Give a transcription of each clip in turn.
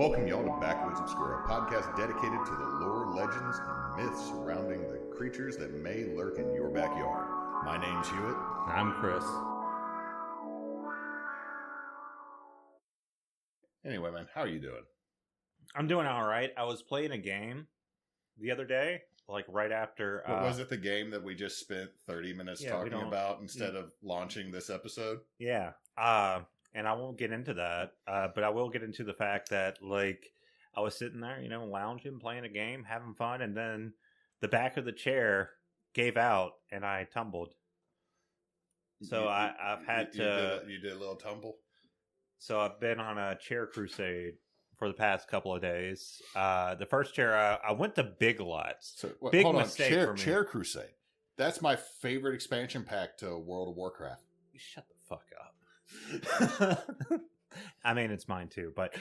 welcome y'all to Backwoods Obscura, a podcast dedicated to the lore, legends, and myths surrounding the creatures that may lurk in your backyard. My name's Hewitt. I'm Chris. Anyway, man, how are you doing? I'm doing all right. I was playing a game the other day, like right after... What was it, the game that we just spent 30 minutes talking about instead of launching this episode? Yeah. And I won't get into that, but I will get into the fact that, like, I was sitting there, lounging, playing a game, having fun, and then the back of the chair gave out, and I tumbled. So I've had to... You did a little tumble? So I've been on a chair crusade for the past couple of days. The first chair, I went to Big Lots. So, big mistake for me. Chair crusade. That's my favorite expansion pack to World of Warcraft. Shut the fuck up. I mean, it's mine too, but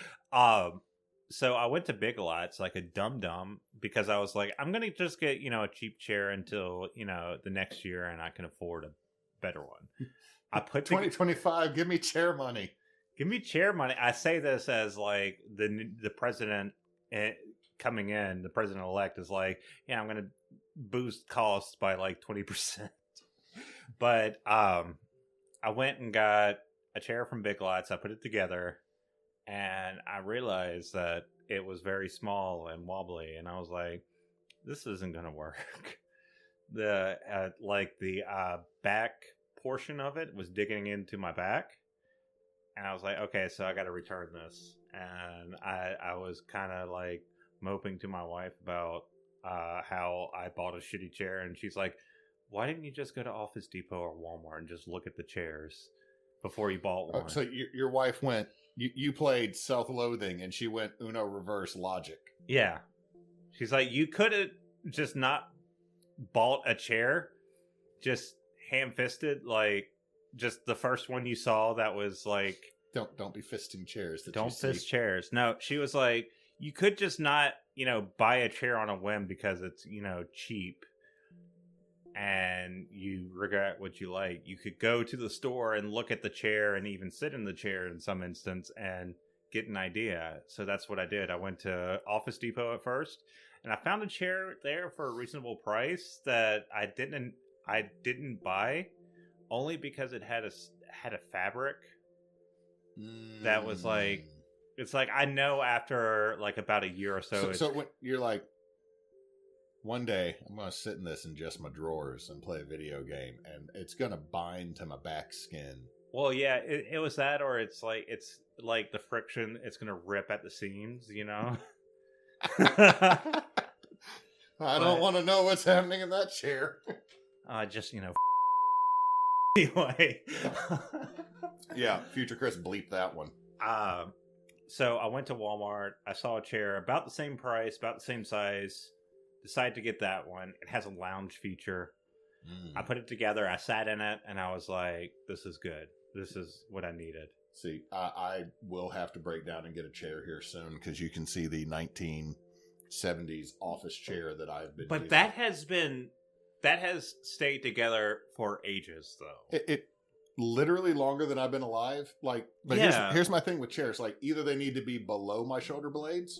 so I went to Big Lots like a dum-dum because I was like, I'm gonna just get a cheap chair until the next year and I can afford a better one. I put 2025, give me chair money. Give me chair money. I say this as like the president coming in, the president-elect is like, yeah, I'm gonna boost costs by like 20%. But I went and got a chair from Big Lots. I put it together, and I realized that it was very small and wobbly, and I was like, "This isn't gonna work." The back portion of it was digging into my back, and I was like, "Okay, so I got to return this." And I was kind of like moping to my wife about how I bought a shitty chair, and she's like, "Why didn't you just go to Office Depot or Walmart and just look at the chairs before you bought one?" So your wife went, you played self-loathing, and she went Uno reverse logic. Yeah. She's like, you could have just not bought a chair, just ham-fisted, like, just the first one you saw that was like... Don't be fisting chairs. Don't fist chairs. No, she was like, you could just not, buy a chair on a whim because it's, cheap. And you regret what you like. You could go to the store and look at the chair and even sit in the chair in some instance and get an idea. So that's what I did. I went to Office Depot at first, and I found a chair there for a reasonable price that I didn't buy, only because it had a fabric that was like, it's like, I know after like about a year or so. So when you're like, one day, I'm going to sit in this in just my drawers and play a video game, and it's going to bind to my back skin. Well, yeah, it was that, or it's like the friction, it's going to rip at the seams, I don't want to know what's happening in that chair. Just, anyway. Yeah, future Chris, bleep that one. So I went to Walmart. I saw a chair about the same price, about the same size. Decided to get that one. It has a lounge feature. I put it together. I sat in it, and I was like, this is good. This is what I needed. See, I will have to break down and get a chair here soon, because you can see the 1970s office chair that I've been using. That has stayed together for ages, though. It literally longer than I've been alive. Like, but yeah. Here's my thing with chairs. Like, either they need to be below my shoulder blades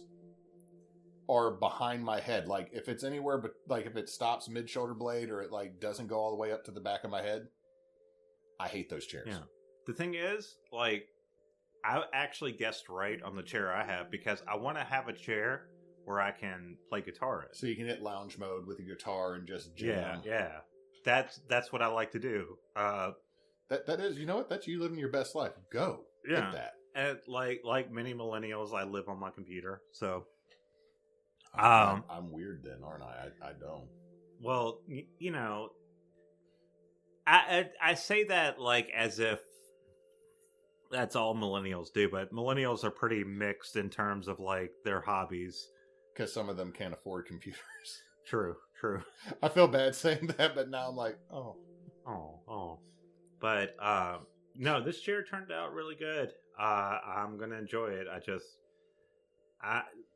or behind my head. Like, if it's anywhere, but like if it stops mid shoulder blade or it like doesn't go all the way up to the back of my head, I hate those chairs. Yeah. The thing is, like, I actually guessed right on the chair I have, because I want to have a chair where I can play guitar in. So you can hit lounge mode with your guitar and just jam. Yeah. That's what I like to do. That is, you know what? That's you living your best life. Go. Yeah. Get that. And like many millennials, I live on my computer, so. I'm weird then, aren't I? I don't. Well, I say that like as if that's all millennials do, but millennials are pretty mixed in terms of like their hobbies. Because some of them can't afford computers. True. I feel bad saying that, but now I'm like, oh. But no, this chair turned out really good. I'm gonna enjoy it.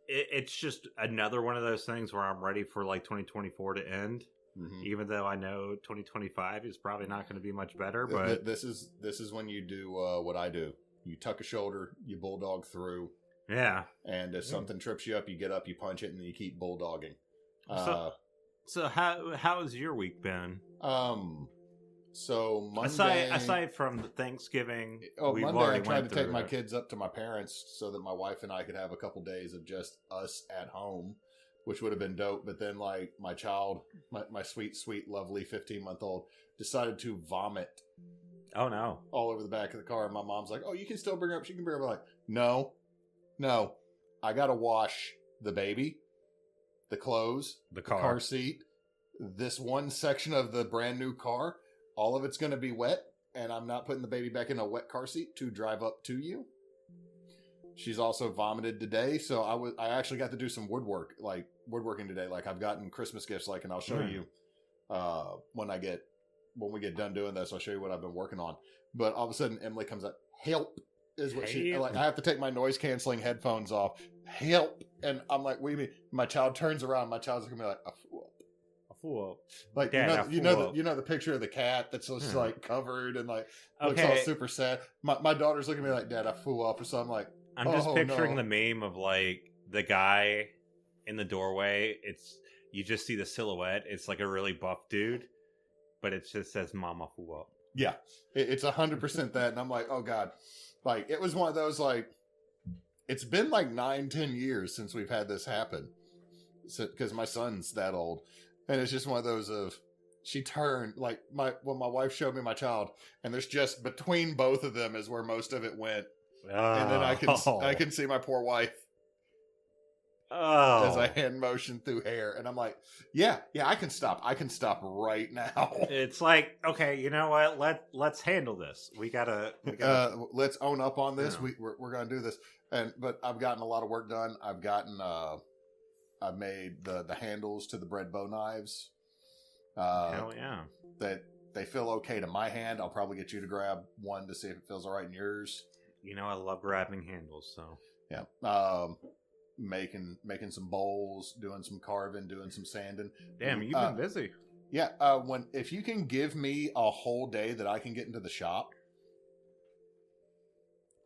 It's just another one of those things where I'm ready for like 2024 to end. Mm-hmm. Even though I know 2025 is probably not going to be much better, but this is when you do what I do. You tuck a shoulder, you bulldog through, Yeah. And if something trips you up, you get up, you punch it, and then you keep bulldogging. So how has your week been? So Monday, aside from the Thanksgiving, Monday I tried to take my kids up to my parents so that my wife and I could have a couple days of just us at home, which would have been dope. But then, like, my child, my sweet, lovely 15-month-old, decided to vomit. Oh no! All over the back of the car, and my mom's like, "Oh, you can still bring her up. She can bring her up." I'm like, no, I gotta wash the baby, the clothes, the car seat, this one section of the brand new car. All of it's going to be wet, and I'm not putting the baby back in a wet car seat to drive up to you. She's also vomited today, so I actually got to do some woodworking today. Like, I've gotten Christmas gifts, and I'll show you when we get done doing this. I'll show you what I've been working on. But all of a sudden, Emily comes up. Help is what she like. I have to take my noise canceling headphones off. Help, and I'm like, what do you mean? My child turns around. My child's looking at me like, like, Dad, you know the picture of the cat that's just like covered and like looks all super sad. My daughter's looking at me like, Dad, I fool up. So I'm like, I'm just picturing the meme of like the guy in the doorway. You just see the silhouette. It's like a really buff dude, but it just says "Mama fool up." Yeah, it's 100% that, and I'm like, oh God, like it was one of those like, it's been like 9-10 years since we've had this happen, because my son's that old. And it's just one of those of, she turned, like, when my wife showed me my child, and there's just, between both of them is where most of it went. And then I can see my poor wife as I hand motion through hair. And I'm like, yeah, I can stop. I can stop right now. It's like, okay, you know what? Let's handle this. We gotta let's own up on this. Yeah. We're going to do this. But I've gotten a lot of work done. I've made the handles to the bread bow knives. Hell yeah. That they feel okay to my hand. I'll probably get you to grab one to see if it feels all right in yours. You know, I love grabbing handles, so. Yeah. Making some bowls, doing some carving, doing some sanding. Damn, you've been busy. Yeah. If you can give me a whole day that I can get into the shop,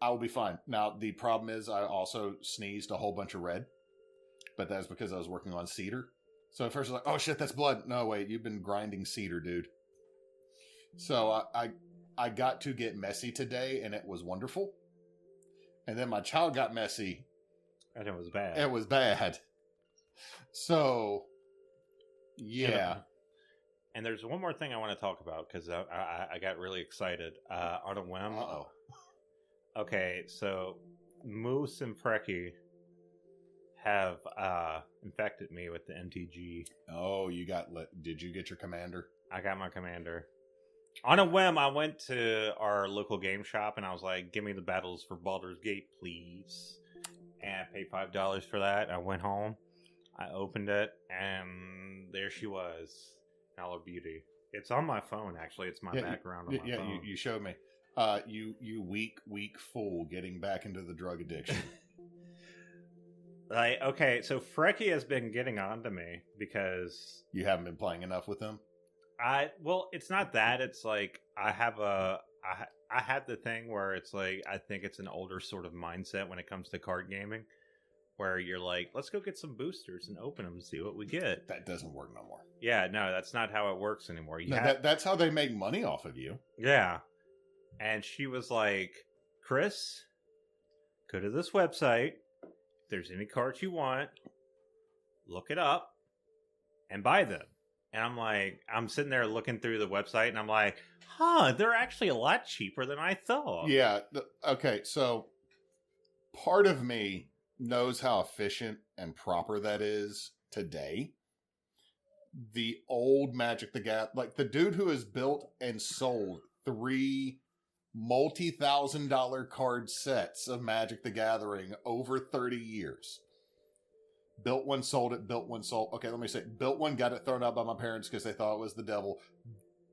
I will be fine. Now, the problem is I also sneezed a whole bunch of red. But that's because I was working on cedar. So at first I was like, oh shit, that's blood. No, wait, you've been grinding cedar, dude. So I got to get messy today, and it was wonderful. And then my child got messy. And it was bad. It was bad. So, yeah. And there's one more thing I want to talk about, because I got really excited on a whim. Uh-oh. Okay, so Moose and Frecky have infected me with the MTG. Oh, did you get your commander? I got my commander. On a whim, I went to our local game shop and I was like, give me the battles for Baldur's Gate, please. And I paid $5 for that. I went home, I opened it, and there she was in all her beauty. It's on my phone, actually. It's my background on my phone. Yeah, you showed me. You weak fool getting back into the drug addiction. Like, okay, so Frecky has been getting on to me because you haven't been playing enough with him. Well, it's not that. It's like I have the thing where it's like I think it's an older sort of mindset when it comes to card gaming, where you're like, let's go get some boosters and open them and see what we get. That doesn't work no more. Yeah, no, that's not how it works anymore. That's how they make money off of you. Yeah, and she was like, Chris, go to this website. If there's any cards you want, look it up and buy them. And I'm like, I'm sitting there looking through the website and I'm like, they're actually a lot cheaper than I thought. Yeah. Okay. So part of me knows how efficient and proper that is today. The old Magic the Gathering, like the dude who has built and sold 3 multi-$1,000 card sets of Magic the Gathering over 30 years. Built one, sold it, built one, sold. Okay, let me say, built one, got it thrown out by my parents because they thought it was the devil.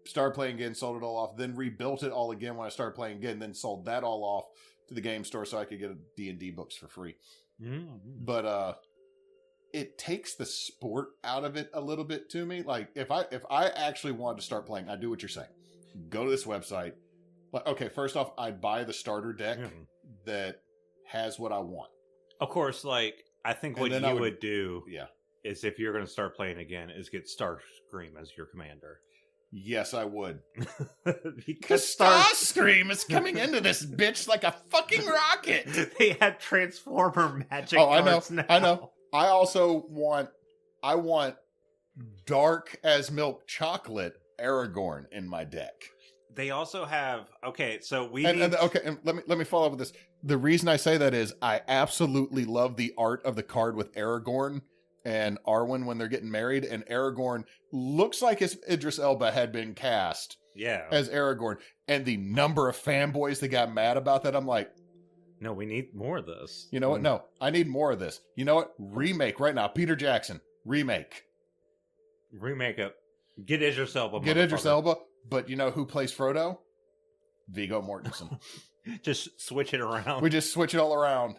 Started playing again, sold it all off, then rebuilt it all again when I started playing again, then sold that all off to the game store so I could get D&D books for free. Mm-hmm. But it takes the sport out of it a little bit to me. Like, if I actually wanted to start playing, I'd do what you're saying. Go to this website. Like, okay, first off, I'd buy the starter deck that has what I want. Of course, like, I think And what then you I would do Yeah. is if you're going to start playing again, is get Starscream as your commander. Yes, I would. Because Starscream is coming into this bitch like a fucking rocket. They have Transformer magic. Oh, I know. cards now. I know. I also want dark as milk chocolate Aragorn in my deck. They also have so we And, need... and let me follow up with this. The reason I say that is I absolutely love the art of the card with Aragorn and Arwen when they're getting married, and Aragorn looks like if Idris Elba had been cast as Aragorn. And the number of fanboys that got mad about that, I'm like, no, we need more of this. you know what? No, I need more of this. You know what? Remake right now. Peter Jackson, remake it. Get Idris Elba. Get Idris Elba. But you know who plays Frodo? Viggo Mortensen. Just switch it around. We just switch it all around.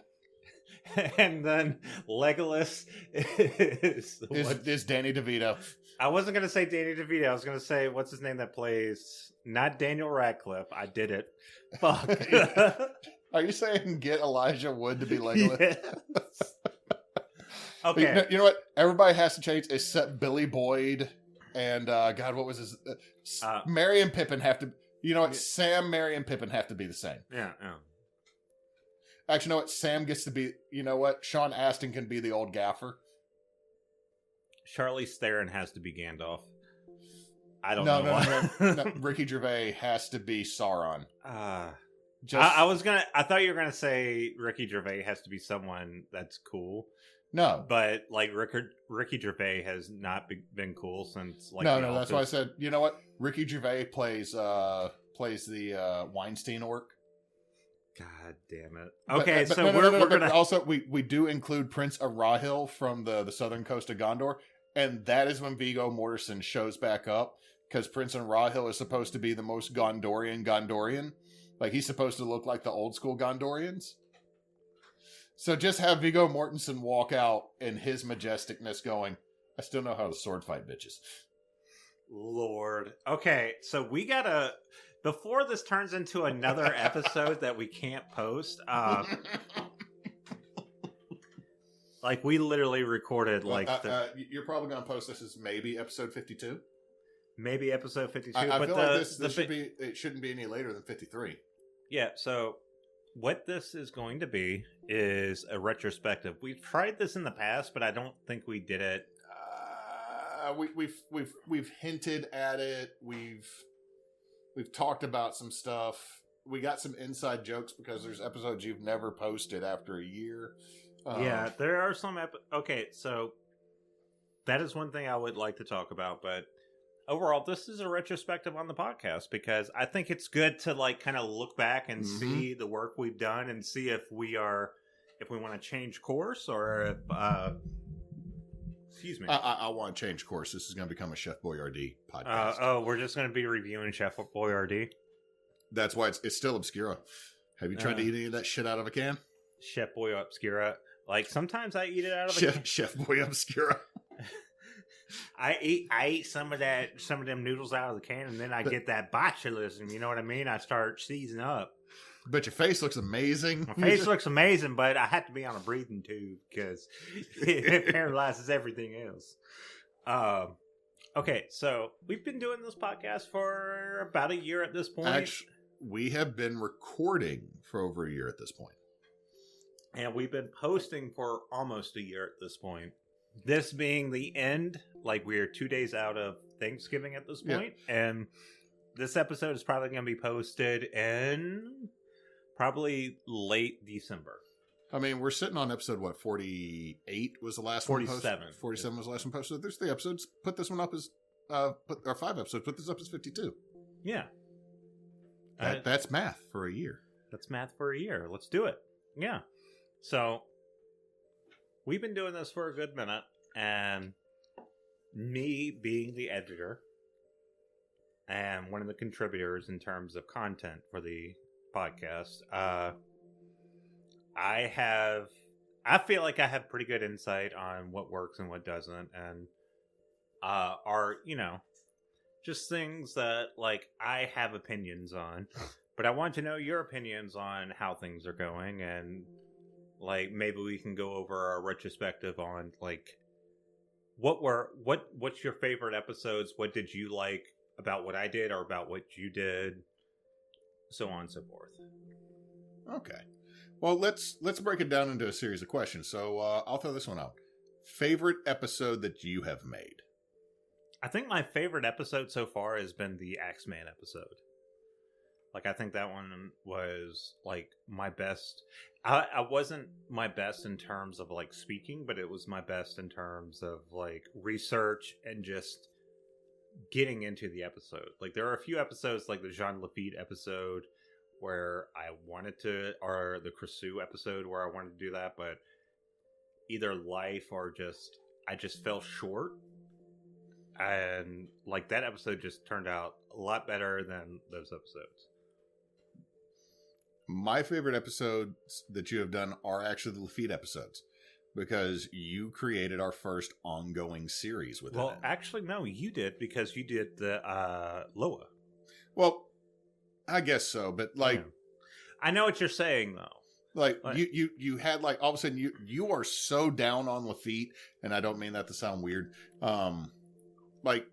And then Legolas is Danny DeVito. I wasn't going to say Danny DeVito. I was going to say, what's his name that plays... Not Daniel Radcliffe. I did it. Fuck. Are you saying get Elijah Wood to be Legolas? Yes. Okay. You know what? Everybody has to change except Billy Boyd and, God, what was his... Merry and Pippin have to... You know what? Sam, Merry, and Pippin have to be the same. Yeah. Actually, you know what? Sam gets to be... You know what? Sean Astin can be the old gaffer. Charlize Theron has to be Gandalf. I don't know why. No. Ricky Gervais has to be Sauron. I thought you were gonna say Ricky Gervais has to be someone that's cool. No, but like Ricky Gervais has not been cool since like no. That's why I said, you know what? Ricky Gervais plays the Weinstein orc. God damn it. Okay, we're gonna also we do include Prince Arahil from the southern coast of Gondor, and that is when Viggo Mortensen shows back up because Prince Arahil is supposed to be the most Gondorian. Like he's supposed to look like the old school Gondorians. So just have Viggo Mortensen walk out in his majesticness going, I still know how to sword fight bitches. Lord. Okay, so we gotta... Before this turns into another episode that we can't post, like we literally recorded like... you're probably going to post this as maybe episode 52? Maybe episode 52. I feel like it shouldn't be any later than 53. Yeah, so... What this is going to be is a retrospective. We've tried this in the past, but I don't think we did it. We've hinted at it. We've talked about some stuff. We got some inside jokes because there's episodes you've never posted after a year. Yeah, there are some. Okay, so that is one thing I would like to talk about, but overall, this is a retrospective on the podcast because I think it's good to like kind of look back and see the work we've done and see if we want to change course or if, excuse me. I want to change course. This is going to become a Chef Boyardee podcast. We're just going to be reviewing Chef Boyardee. That's why it's still Obscura. Have you tried to eat any of that shit out of a can? Chef Boy Obscura. Like sometimes I eat it out of a can. Chef Boy Obscura. I eat some of them noodles out of the can, and then I get that botulism. You know what I mean? I start seizing up. But your face looks amazing. My face looks amazing, but I have to be on a breathing tube because it paralyzes everything else. Okay, so we've been doing this podcast for about a year at this point. Actually, we have been recording for over a year at this point. And we've been posting for almost a year at this point. This being the end, like we're 2 days out of Thanksgiving at this point, and this episode is probably going to be posted in probably late December. I mean, we're sitting on episode, 48 was the last 47. one posted? 47 was the last one posted. There's 3 episodes. Put this one up as, 5 episodes. Put this up as 52. Yeah. That's math for a year. That's math for a year. Let's do it. Yeah. So... we've been doing this for a good minute, and me being the editor and one of the contributors in terms of content for the podcast, I feel like I have pretty good insight on what works and what doesn't, and are, just things that, like, I have opinions on, but I want to know your opinions on how things are going, and like maybe we can go over our retrospective on like what's your favorite episodes? What did you like about what I did or about what you did? So on and so forth. Okay. Well, let's break it down into a series of questions. So I'll throw this one out. Favorite episode that you have made? I think my favorite episode so far has been the Axeman episode. Like, I think that one was, like, my best. I wasn't my best in terms of, like, speaking, but it was my best in terms of, like, research and just getting into the episode. Like, there are a few episodes, like the Jean Lafitte episode, where I wanted to, or the Creusot episode where I wanted to do that, but either life or just, I just fell short. And, like, that episode just turned out a lot better than those episodes. My favorite episodes that you have done are actually the Lafitte episodes, because you created our first ongoing series with it. Well, actually, no, you did, because you did the Loa. Well, I guess so, but like, Yeah. I know what you're saying though. Like you had like all of a sudden you are so down on Lafitte, and I don't mean that to sound weird. Like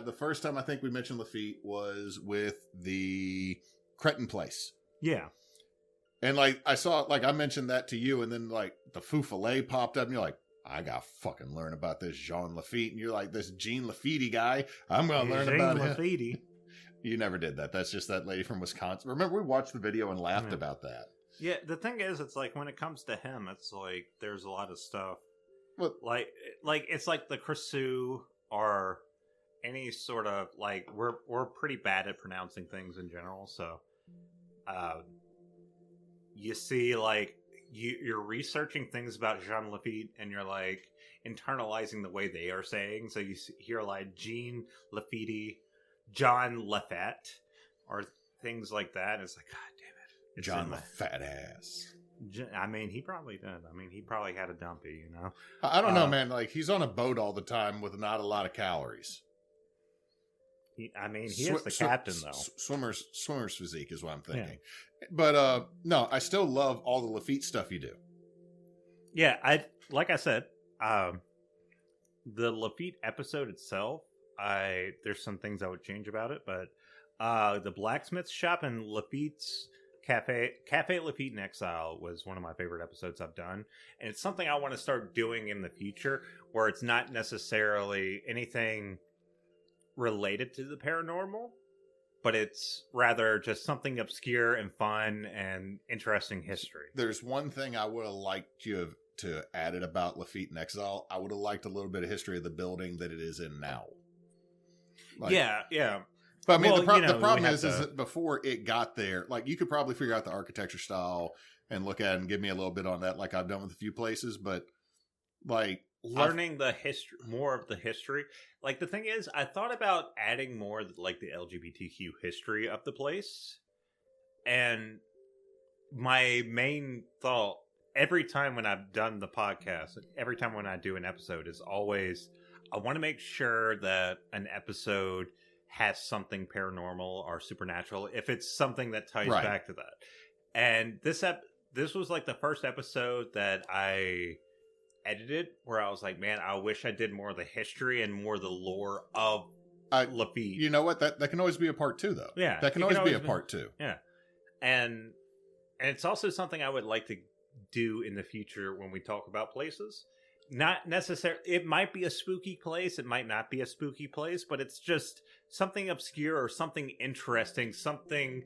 the first time I think we mentioned Lafitte was with the Cretin place. Yeah. And like I saw, like I mentioned that to you, and then like the Foufalet popped up, and you're like, I gotta fucking learn about this Jean Lafitte, and you're like, this Jean Lafitte guy, I'm gonna learn about him. Lafitte. You never did that. That's just that lady from Wisconsin. Remember, we watched the video and laughed about that. Yeah, the thing is, it's like when it comes to him, it's like there's a lot of stuff. Well, like it's like the Creusot or any sort of like we're pretty bad at pronouncing things in general, so you see like you're researching things about Jean Lafitte and you're like internalizing the way they are saying, so you hear like Jean Lafitte, John Lafette, or things like that. It's like, God damn it, it's John the fat ass. I mean, he probably did. I mean, he probably had a dumpy, you know. I don't know, man. Like, he's on a boat all the time with not a lot of calories. He is the captain, though. Swimmer's physique is what I'm thinking. Yeah. But no, I still love all the Lafitte stuff you do. Yeah, like I said, the Lafitte episode itself, there's some things I would change about it, but the blacksmith shop and Lafitte's Cafe Lafitte in Exile was one of my favorite episodes I've done, and it's something I want to start doing in the future, where it's not necessarily anything related to the paranormal, but it's rather just something obscure and fun and interesting history. There's one thing I would have liked you to add it about Lafitte in Exile. I would have liked a little bit of history of the building that it is in now. Like, yeah. But I mean, the problem is that before it got there, like, you could probably figure out the architecture style and look at it and give me a little bit on that, like I've done with a few places. But like learning the history, more of the history. Like, the thing is, I thought about adding more like the LGBTQ history of the place, and my main thought every time when I've done the podcast, every time when I do an episode, is always I want to make sure that an episode has something paranormal or supernatural, if it's something that ties back to that. And this was like the first episode that I edited where I was like, man, I wish I did more of the history and more of the lore of Lafitte. You know what? That can always be a part 2, though. Yeah. That can always be a part 2. Yeah. And it's also something I would like to do in the future when we talk about places. Not necessarily, it might be a spooky place, it might not be a spooky place, but it's just something obscure or something interesting, something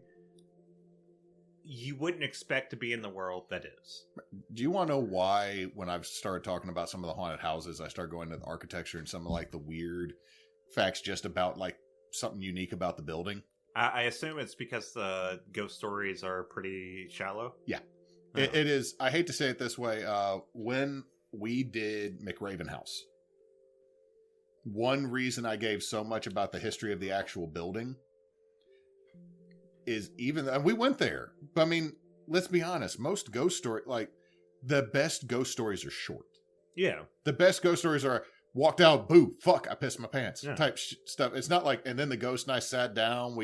you wouldn't expect to be in the world that is. Do you want to know why, when I've started talking about some of the haunted houses, I start going to the architecture and some of like the weird facts just about like something unique about the building? I assume it's because the ghost stories are pretty shallow. Yeah, it is. I hate to say it this way. When we did McRaven House, one reason I gave so much about the history of the actual building is and we went there, but I mean, let's be honest, most ghost stories, like the best ghost stories are short. Yeah. The best ghost stories are, walked out, boo, fuck, I pissed my pants Yeah. type stuff. It's not like, and then the ghost and I sat down.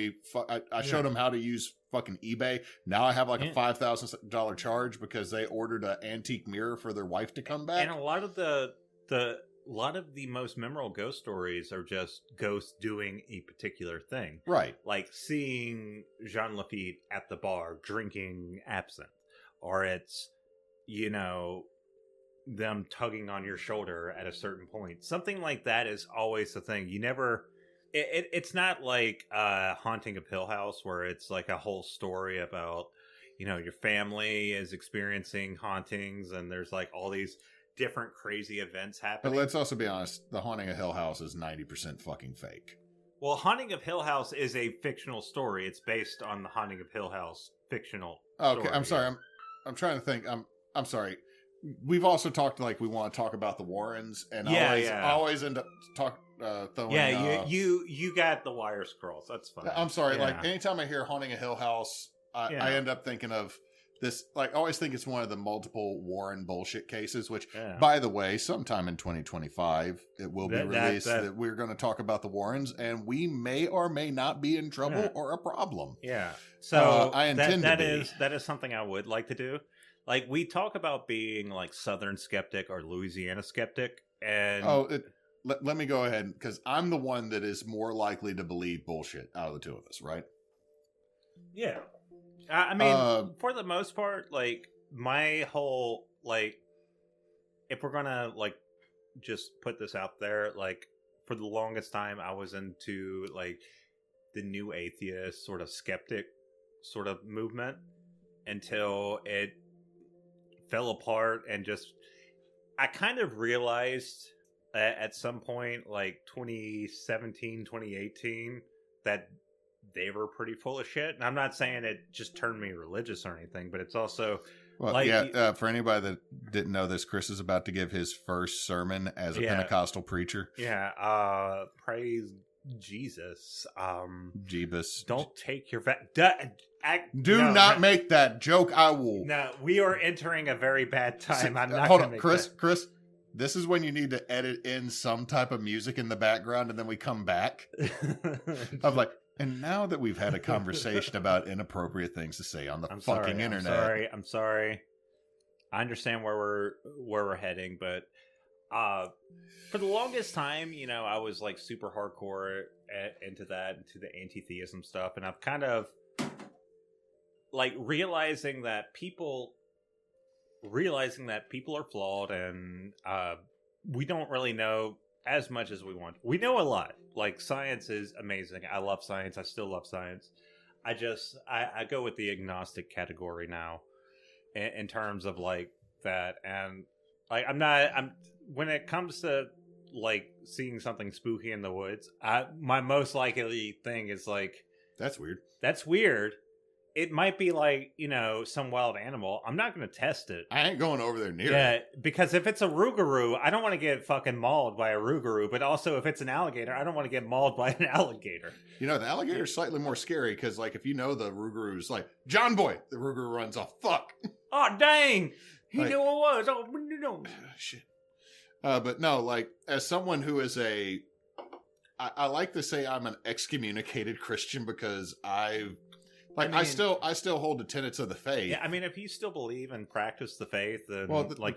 I showed them how to use fucking eBay. Now I have like a $5,000 charge because they ordered an antique mirror for their wife to come back. And a lot of the most memorable ghost stories are just ghosts doing a particular thing. Right. Like seeing Jean Lafitte at the bar drinking absinthe. Or it's, them tugging on your shoulder at a certain point. Something like that is always the thing. You never... It's not like Haunting of Hill House where it's like a whole story about, your family is experiencing hauntings and there's like all these different crazy events happening. But let's also be honest, The Haunting of Hill House is 90% fucking fake. Well, Haunting of Hill House is a fictional story. It's based on the Haunting of Hill House fictional Okay, story. I'm sorry. I'm trying to think. I'm sorry. We've also talked like we want to talk about the Warrens, and I always end up throwing. Yeah, you got the wire scrolls. That's fine. I'm sorry. Yeah. Like anytime I hear Haunting a Hill House, I end up thinking of this. Like, I always think it's one of the multiple Warren bullshit cases. Which, by the way, sometime in 2025, it will be released that we're going to talk about the Warrens, and we may or may not be in trouble or a problem. Yeah. So I intend to be. That is something I would like to do. Like, we talk about being like Southern skeptic or Louisiana skeptic, and let me go ahead, because I'm the one that is more likely to believe bullshit out of the two of us, right? Yeah. I mean, for the most part, like, my whole, like, if we're gonna, like, just put this out there, like, for the longest time, I was into, like, the new atheist sort of skeptic sort of movement until it fell apart, and just I kind of realized at some point, like 2017, 2018, that they were pretty full of shit. And I'm not saying it just turned me religious or anything, but it's also for anybody that didn't know this, Chris is about to give his first sermon as a Pentecostal preacher. Praise Jesus. Jeebus. Don't take your Do not make that joke. I will. No, we are entering a very bad time. I'm not. Hold on, Chris. This is when you need to edit in some type of music in the background, and then we come back. I'm like, and now that we've had a conversation about inappropriate things to say on the fucking internet. I'm sorry. I understand where we're heading, but for the longest time, I was like super hardcore into the anti-theism stuff, and I've kind of like realizing that people are flawed, and we don't really know as much as we want. We know a lot. Like, science is amazing. I love science. I still love science. I go with the agnostic category now in terms of like that. And like, I'm when it comes to like seeing something spooky in the woods, my most likely thing is like, that's weird. That's weird. It might be like, some wild animal. I'm not going to test it. I ain't going over there near it. Yeah, because if it's a rougarou, I don't want to get fucking mauled by a rougarou. But also, if it's an alligator, I don't want to get mauled by an alligator. The alligator's slightly more scary because, like, if the rougarou's like, John Boy, the rougarou runs off. Fuck. Oh, dang. He like, knew what it was. Oh, no. Shit. But no, like, as someone who is I like to say I'm an excommunicated Christian because I still hold the tenets of the faith. Yeah, I mean, if you still believe and practice the faith, then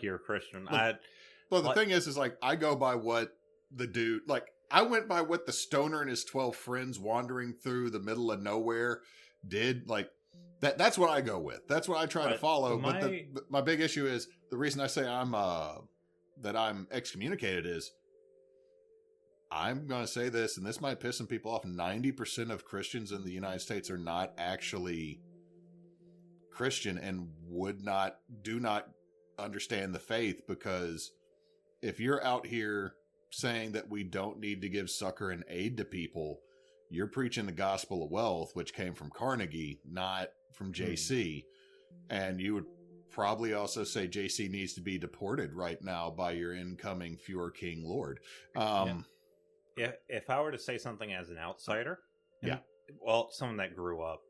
you're a Christian. The thing is like, I go by what the dude, like, I went by what the stoner and his 12 friends wandering through the middle of nowhere did. Like, that's what I go with. That's what I try to follow. But my big issue is, the reason I say that I'm excommunicated is, I'm going to say this, and this might piss some people off. 90% of Christians in the United States are not actually Christian and do not understand the faith, because if you're out here saying that we don't need to give succor and aid to people, you're preaching the gospel of wealth, which came from Carnegie, not from JC. And you would probably also say JC needs to be deported right now by your incoming Fuhrer King Lord. If I were to say something as an outsider, someone that grew up,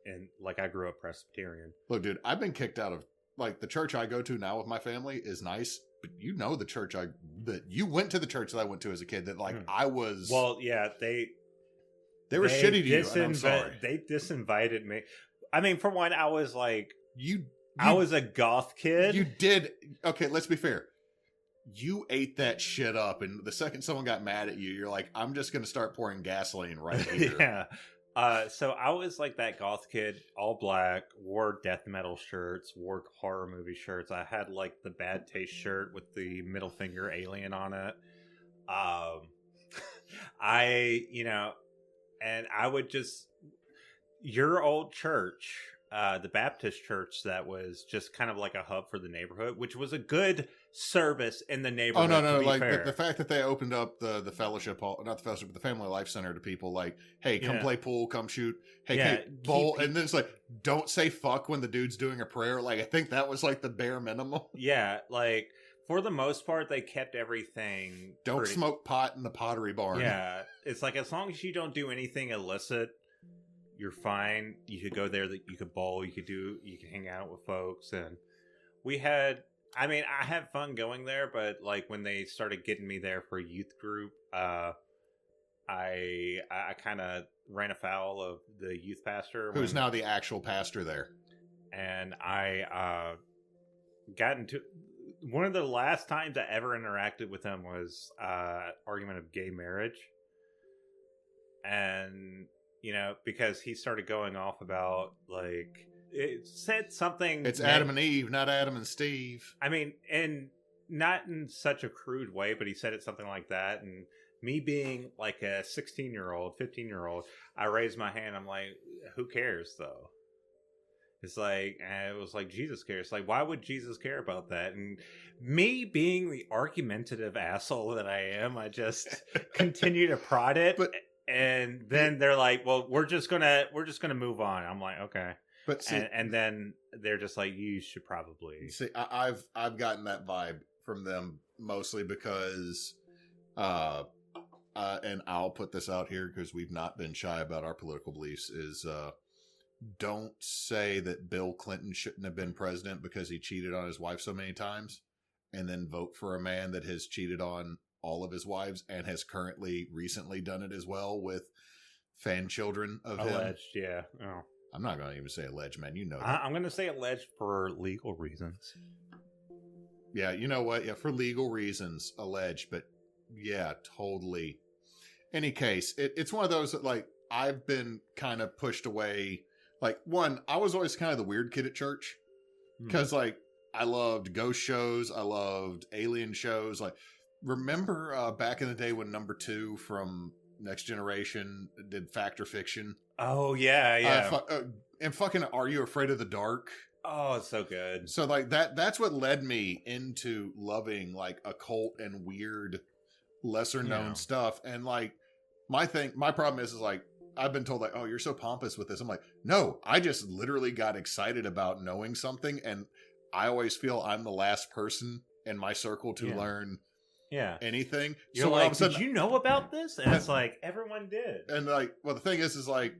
and like, I grew up Presbyterian. Look, dude, I've been kicked out of, like, the church I go to now with my family is nice. but you know the church that you went to the church that I went to as a kid, that like I was. Well, yeah, they were shitty to you, and I'm sorry. They disinvited me. I mean, for one, I was like, you I was a goth kid. You did. Okay, let's be fair. You ate that shit up, and the second someone got mad at you, you're like, I'm just going to start pouring gasoline right here. Yeah. So I was like that goth kid, all black, wore death metal shirts, wore horror movie shirts. I had like the Bad Taste shirt with the middle finger alien on it. And I would just, your old church, the Baptist church that was just kind of like a hub for the neighborhood, which was a good service in the neighborhood. Oh, no. Like the fact that they opened up the fellowship hall, not the fellowship, but the Family Life Center to people like, hey, come play pool, come shoot. Hey, bowl. And then it's like, don't say fuck when the dude's doing a prayer. Like, I think that was like the bare minimum. Yeah. Like, for the most part, they kept everything. Don't smoke pot in the pottery barn. Yeah. It's like, as long as you don't do anything illicit, you're fine. You could go there, you could bowl, you could hang out with folks. And I had fun going there, but like when they started getting me there for a youth group, I kind of ran afoul of the youth pastor. Who's now the actual pastor there. And I got into, one of the last times I ever interacted with him was argument of gay marriage. And because he started going off about, like, it said something. It's Adam and Eve, not Adam and Steve. I mean, and not in such a crude way, but he said it something like that. And me being like a 16-year-old, 15-year-old, I raised my hand. I'm like, who cares, though? It's like, and it was like, Jesus cares. Like, why would Jesus care about that? And me being the argumentative asshole that I am, I just continue to prod it. But, and then they're like, well, we're just gonna move on. I'm like, okay. But see, and then they're just like, you should probably see. I've gotten that vibe from them mostly because, and I'll put this out here because we've not been shy about our political beliefs. Is don't say that Bill Clinton shouldn't have been president because he cheated on his wife so many times, and then vote for a man that has cheated on all of his wives and has recently done it as well with fan children of him. Alleged, yeah. Oh. I'm not going to even say alleged, man. You know that. I'm going to say alleged for legal reasons. Yeah, you know what? Yeah, for legal reasons, alleged. But yeah, totally. Any case, it's one of those that, like, I've been kind of pushed away. Like, one, I was always kind of the weird kid at church because, like, I loved ghost shows. I loved alien shows. Like, remember back in the day when number 2 from Next Generation did Fact or Fiction? Oh, yeah. And fucking Are You Afraid of the Dark? Oh, it's so good. So, like, that's what led me into loving, like, occult and weird, lesser-known stuff. And, like, my problem is, like, I've been told, like, oh, you're so pompous with this. I'm like, no, I just literally got excited about knowing something, and I always feel I'm the last person in my circle to learn anything. You're so like, did you know about this? And it's like, everyone did. And, like, well, the thing is like,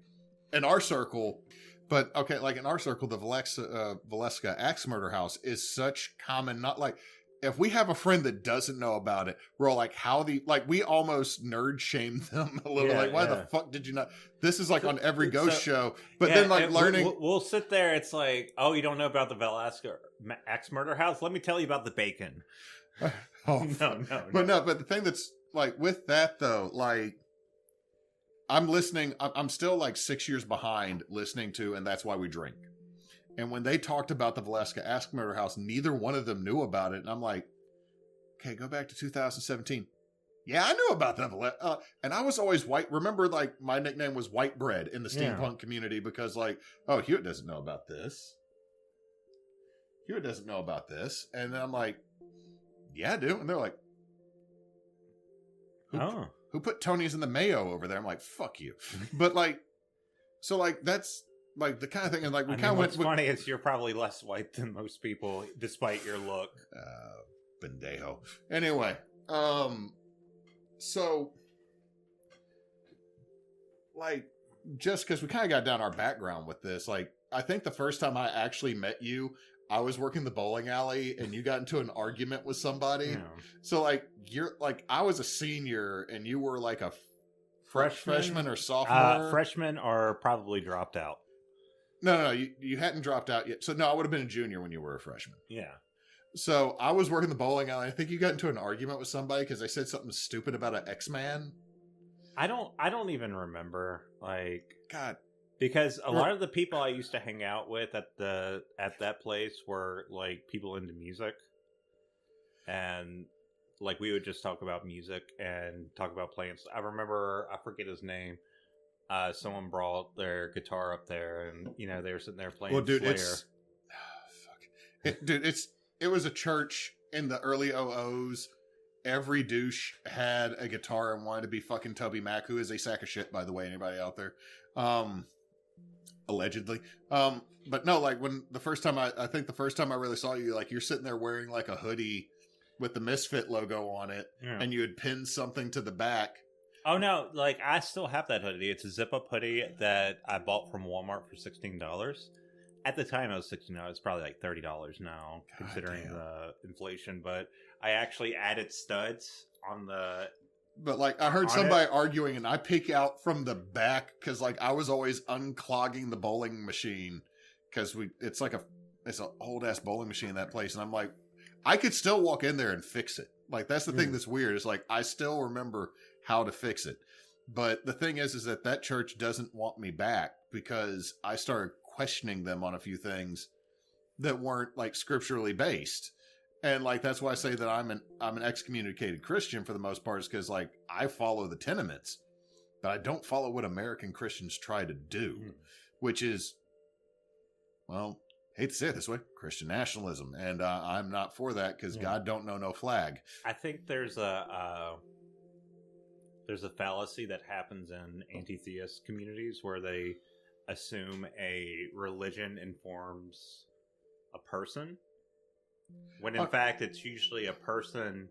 in our circle, but okay, like in our circle, the Valeska axe murder house is such common, not like, if we have a friend that doesn't know about it, we're all like, we almost nerd shame them a little. Like, why the fuck did you not? This is like on every ghost show. But then, like, learning. We'll sit there. It's like, oh, you don't know about the Valeska axe murder house? Let me tell you about the bacon. No. But the thing that's, like, with that, though, like, I'm listening. I'm still, like, 6 years behind listening to, and that's why we drink. And when they talked about the Valeska axe murder house, neither one of them knew about it. And I'm like, okay, go back to 2017. Yeah, I knew about that. And I was always white. Remember, like, my nickname was White Bread in the steampunk community because, like, oh, Hewitt doesn't know about this. And then I'm like, yeah, I do. And they're like, who put Tony's in the mayo over there? I'm like, fuck you. But, like, so, like, that's, like, the kind of thing, and, like, we kind of went. What's funny is you're probably less white than most people, despite your look. Bendejo. Anyway, so, like, just because we kind of got down our background with this, like, I think the first time I actually met you, I was working the bowling alley and you got into an argument with somebody. Yeah. So like you're like I was a senior and you were like a freshman or sophomore. Freshmen are probably dropped out. No, you hadn't dropped out yet. So no, I would have been a junior when you were a freshman. Yeah. So I was working the bowling alley. I think you got into an argument with somebody because they said something stupid about an X-Man. I don't even remember, like, God, because a lot of the people I used to hang out with at that place were like people into music, and like we would just talk about music and talk about playing. I remember, I forget his name. Someone brought their guitar up there, and they were sitting there playing. Well, dude, Slayer. It was a church in the early 00s. Every douche had a guitar and wanted to be fucking Toby Mac, who is a sack of shit, by the way, anybody out there. Allegedly. But no, like when the first time I think the first time I really saw you, like you're sitting there wearing like a hoodie with the Misfit logo on it, and you had pinned something to the back. Oh no, like I still have that hoodie. It's a zip-up hoodie that I bought from Walmart for $16. At the time, it was $16. It's probably like $30 now, considering the inflation. But I actually added studs on the. But like I heard somebody arguing, and I peek out from the back because like I was always unclogging the bowling machine because it's an old ass bowling machine in that place, and I'm like, I could still walk in there and fix it. Like that's the thing that's weird. It's like I still remember how to fix it, but the thing is that church doesn't want me back because I started questioning them on a few things that weren't like scripturally based. And like that's why I say that I'm an excommunicated Christian for the most part, is because like I follow the tenements, but I don't follow what American Christians try to do, which is, well, hate to say it this way, Christian nationalism, and I'm not for that because God don't know no flag. I think there's a fallacy that happens in anti-theist communities where they assume a religion informs a person, when in fact it's usually a person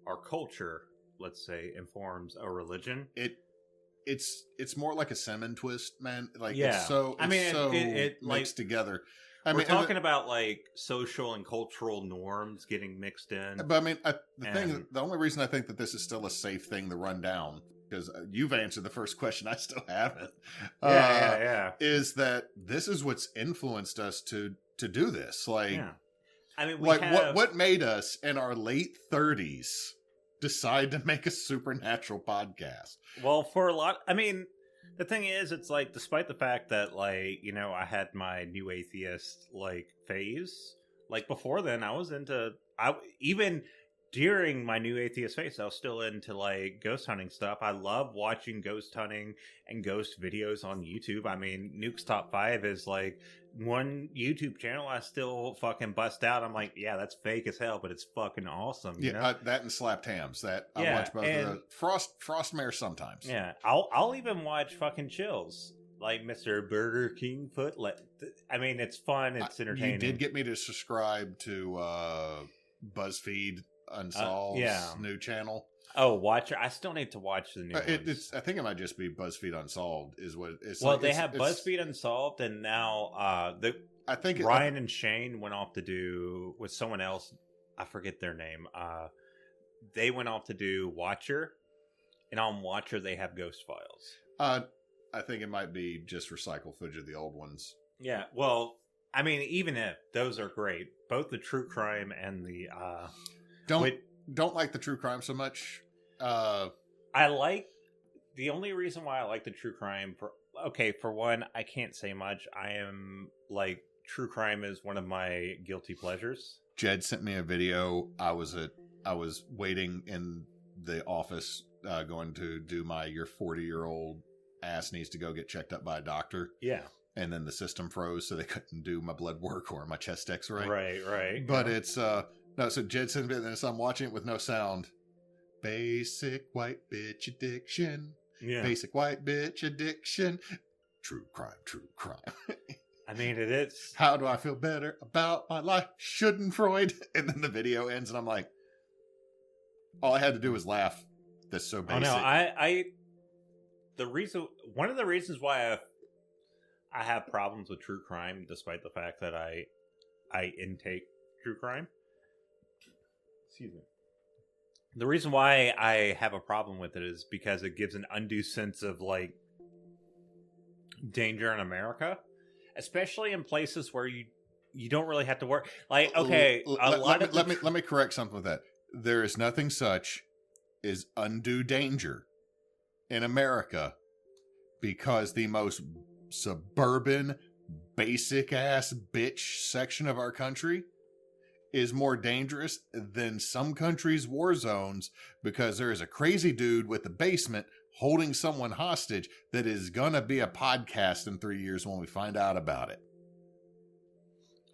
or culture, let's say, informs a religion. It's more like a cinnamon twist, man. Like it's so it mixed together. We're talking about like social and cultural norms getting mixed in. But I mean, the only reason I think that this is still a safe thing to run down, because you've answered the first question, I still haven't. Is that this is what's influenced us to do this? Like, I mean, what made us in our late 30s decide to make a supernatural podcast? Well, for a lot, I mean, the thing is, it's like, despite the fact that, like, I had my new atheist, like, phase, like, before then, even during my new atheist phase, I was still into, like, ghost hunting stuff. I love watching ghost hunting and ghost videos on YouTube. I mean, Nuke's Top 5 is, like, one YouTube channel I still fucking bust out. I'm like, yeah, that's fake as hell, but it's fucking awesome. That and Slapped Hams. That I watch both of those. Frostmare sometimes. Yeah, I'll even watch fucking Chills, like Mr. Burger King Foot. I mean, it's fun. It's entertaining. You did get me to subscribe to BuzzFeed Unsolved's new channel. Oh, Watcher. I still need to watch the new ones. I think it might just be BuzzFeed Unsolved is what it's. Well, they have BuzzFeed Unsolved, and now I think Ryan and Shane went off to do with someone else. I forget their name. They went off to do Watcher, and on Watcher they have Ghost Files. I think it might be just recycle footage of the old ones. Yeah. Well, I mean, even if those are great, both the true crime and the don't like the true crime so much. I like, the only reason why I like the true crime for one, I can't say much. I am like, true crime is one of my guilty pleasures. Jed sent me a video. I was waiting in the office, going to do your 40-year-old ass needs to go get checked up by a doctor. Yeah. And then the system froze, so they couldn't do my blood work or my chest x-ray. Right. But it's, no, so Jed sends me this, I'm watching it with no sound. Basic white bitch addiction. Yeah. Basic white bitch addiction. True crime. I mean, it is. How do I feel better about my life? Shouldn't Freud? And then the video ends, and I'm like, all I had to do was laugh. That's so basic. Oh, no, one of the reasons why I have problems with true crime, despite the fact that I I intake true crime. Excuse me. The reason why I have a problem with it is because it gives an undue sense of like danger in America, especially in places where you don't really have to work. Like, okay, let me correct something with that. There is nothing such as undue danger in America because the most suburban, basic ass bitch section of our country is more dangerous than some countries' war zones because there is a crazy dude with a basement holding someone hostage that is gonna be a podcast in 3 years when we find out about it.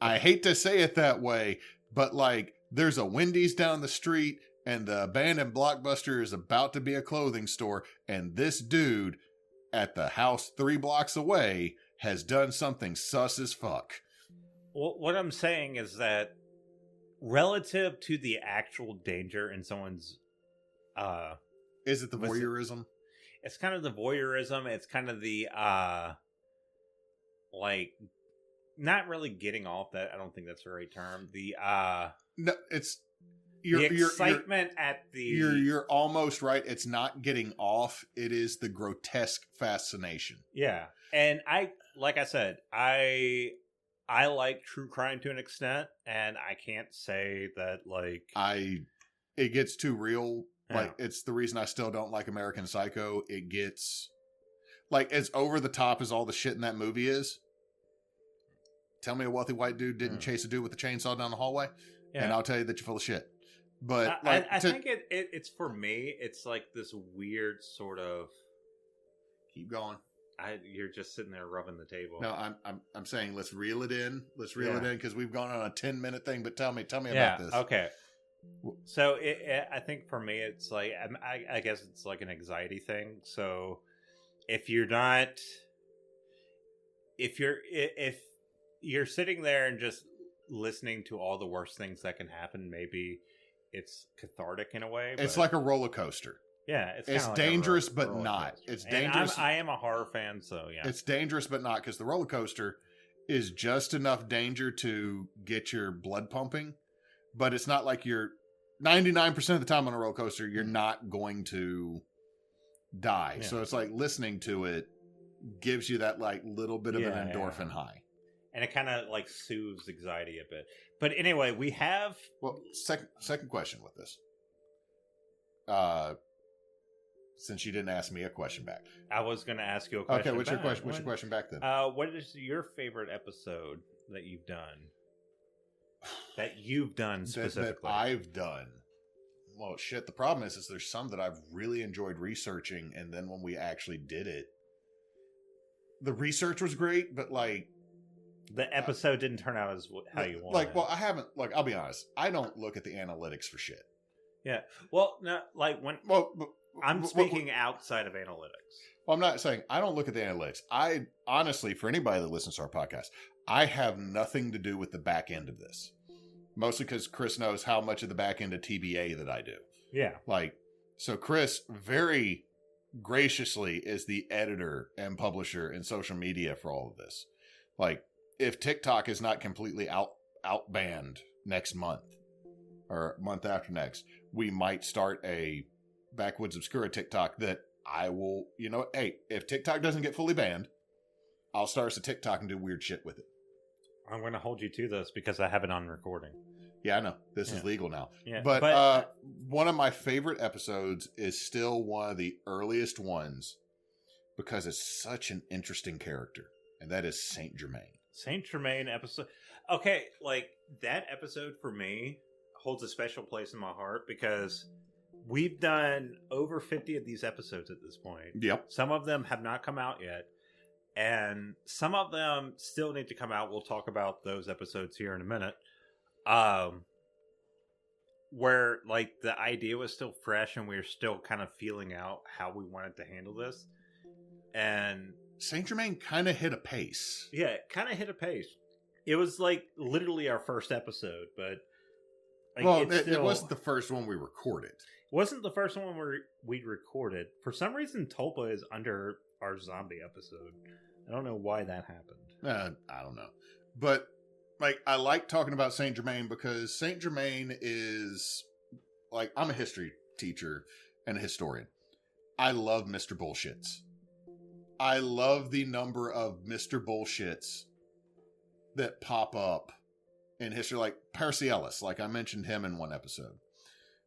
I hate to say it that way, but like there's a Wendy's down the street and the abandoned Blockbuster is about to be a clothing store, and this dude at the house 3 blocks away has done something sus as fuck. Well, what I'm saying is that relative to the actual danger in someone's is it the voyeurism? It's kind of the voyeurism. It's kind of the like not really getting off that. I don't think that's the right term. The no, it's the excitement at the you're almost right. It's not getting off. It is the grotesque fascination. Yeah. And like I said, I like true crime to an extent, and I can't say that like it gets too real. Like it's the reason I still don't like American Psycho. It gets like as over the top as all the shit in that movie is. Tell me a wealthy white dude didn't chase a dude with a chainsaw down the hallway, and I'll tell you that you're full of shit. But I think it's for me. It's like this weird sort of. Keep going. You're just sitting there rubbing the table. No, I'm saying let's reel it in. Let's reel it in because we've gone on a 10-minute thing. But tell me about this. Okay. So I think for me it's like I guess it's like an anxiety thing. So if you're sitting there and just listening to all the worst things that can happen, maybe it's cathartic in a way. It's like a roller coaster. Yeah, it's like dangerous, but not. Coaster. It's dangerous. I am a horror fan, so yeah. It's dangerous, but not because the roller coaster is just enough danger to get your blood pumping, but it's not like you're 99% of the time on a roller coaster, you're not going to die. Yeah. So it's like listening to it gives you that like little bit of an endorphin high. And it kind of like soothes anxiety a bit. But anyway, we have... Well, second question with this. Since you didn't ask me a question back. I was going to ask you a question. Okay, what's your question back then? What is your favorite episode that you've done? That you've done specifically. That I've done. Well, shit, the problem is there's some that I've really enjoyed researching, and then when we actually did it, the research was great, but like... The episode didn't turn out as how you wanted. Like, well, I haven't, like, I'll be honest, I don't look at the analytics for shit. Yeah. Well, no, like when... Well, I'm speaking outside of analytics. Well, I'm not saying I don't look at the analytics. I honestly, for anybody that listens to our podcast, I have nothing to do with the back end of this. Mostly because Chris knows how much of the back end of TBA that I do. Yeah. Like, so Chris very graciously is the editor and publisher and social media for all of this. Like, if TikTok is not completely outbanned next month or month after next, we might start a Backwoods Obscura TikTok that I will, hey, if TikTok doesn't get fully banned, I'll start us a TikTok and do weird shit with it. I'm going to hold you to this because I have it on recording. Yeah, I know. This is legal now. Yeah, but one of my favorite episodes is still one of the earliest ones because it's such an interesting character, and that is Saint Germain. Saint Germain episode. Okay, like that episode for me holds a special place in my heart because we've done over 50 of these episodes at this point. Yep. Some of them have not come out yet, and some of them still need to come out. We'll talk about those episodes here in a minute. Where like the idea was still fresh and we were still kind of feeling out how we wanted to handle this. And Saint Germain kind of hit a pace. Yeah, it kind of hit a pace. It was like literally our first episode, but like, it wasn't the first one we recorded. It wasn't the first one we recorded. For some reason, Tulpa is under our zombie episode. I don't know why that happened. I don't know. But like, I like talking about Saint Germain because Saint Germain is, like, I'm a history teacher and a historian. I love Mr. Bullshits. I love the number of Mr. Bullshits that pop up in history, like Paracelsus, like I mentioned him in one episode.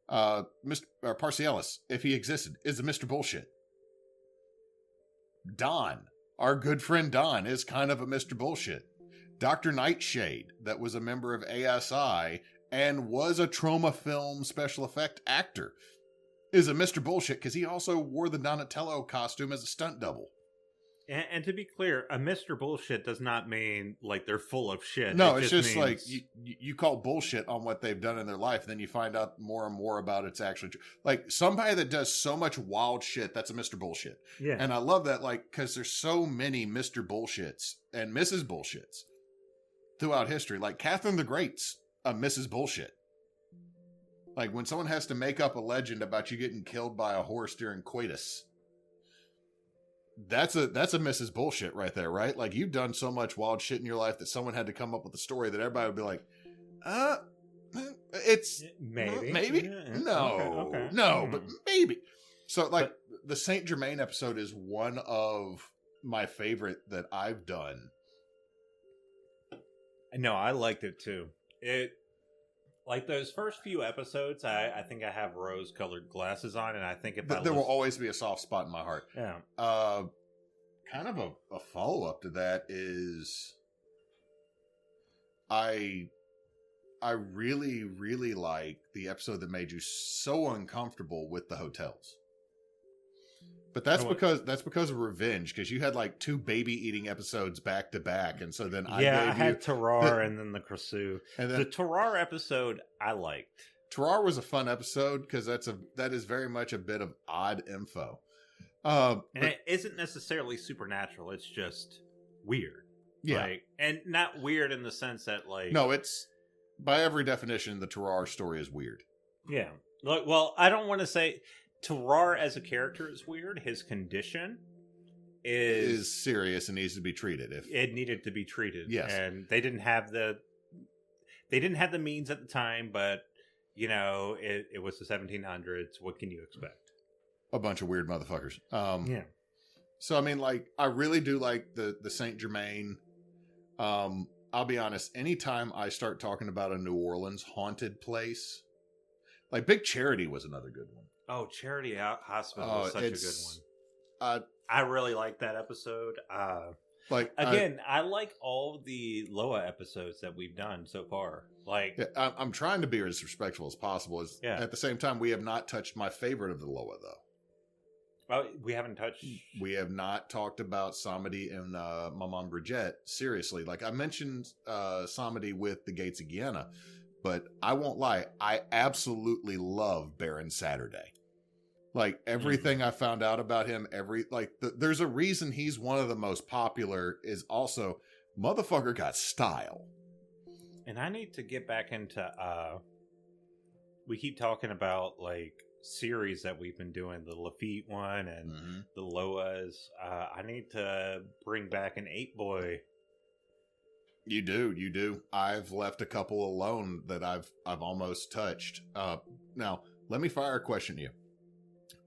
Mr. Paracelsus, if he existed, is a Mr. Bullshit. Don, our good friend Don, is kind of a Mr. Bullshit. Dr. Nightshade, that was a member of ASI and was a trauma film special effect actor, is a Mr. Bullshit because he also wore the Donatello costume as a stunt double. And to be clear, a Mr. Bullshit does not mean like they're full of shit. No, it's just means... like you call bullshit on what they've done in their life, then you find out more and more about it's actually true. Like somebody that does so much wild shit, that's a Mr. Bullshit. Yeah. And I love that, like, because there's so many Mr. Bullshits and Mrs. Bullshits throughout history. Like Catherine the Great's a Mrs. Bullshit. Like when someone has to make up a legend about you getting killed by a horse during coitus. That's a Mrs. Bullshit right there, right? Like you've done so much wild shit in your life that someone had to come up with a story that everybody would be like, it's maybe, Yeah. no, Okay. no, but maybe. So like the Saint Germain episode is one of my favorite that I've done. No, I liked it too. It like those first few episodes. I think I have rose-colored glasses on, and I think if there will always be a soft spot in my heart. Yeah. Kind of a follow-up to that is I really, really like the episode that made you so uncomfortable with the hotels. But that's because of revenge, because you had like 2 baby eating episodes back to back, and so then I had Terrar and then the Krasue. And then the Terrar episode I liked. Terrar was a fun episode because that is very much a bit of odd info. And it isn't necessarily supernatural. It's just weird. Yeah, like, and not weird in the sense that like no, it's by every definition the Terrar story is weird. Yeah. Like, well, I don't want to say. Terrar as a character is weird. His condition is serious and needs to be treated. If it needed to be treated, yes, and they didn't have the means at the time. But you know, it was the 1700s. What can you expect? A bunch of weird motherfuckers. Yeah. So I mean, like, I really do like the Saint Germain. I'll be honest. Anytime I start talking about a New Orleans haunted place, like Big Charity was another good one. Oh, Charity Hospital was such a good one. I really like that episode. I like all the Loa episodes that we've done so far. Like, yeah, I'm trying to be as respectful as possible. At the same time, we have not touched my favorite of the Loa, though. Oh, we haven't touched. We have not talked about Samedi and Maman Brigitte. Seriously, like I mentioned, Samedi with the Gates of Guyana. But I won't lie, I absolutely love Baron Saturday. Like, everything I found out about him, there's a reason he's one of the most popular, is also, motherfucker got style. And I need to get back into, we keep talking about, like, series that we've been doing, the Lafitte one and the Loas. I need to bring back an 8-Boy. You do. I've left a couple alone that I've almost touched. Now, let me fire a question at you.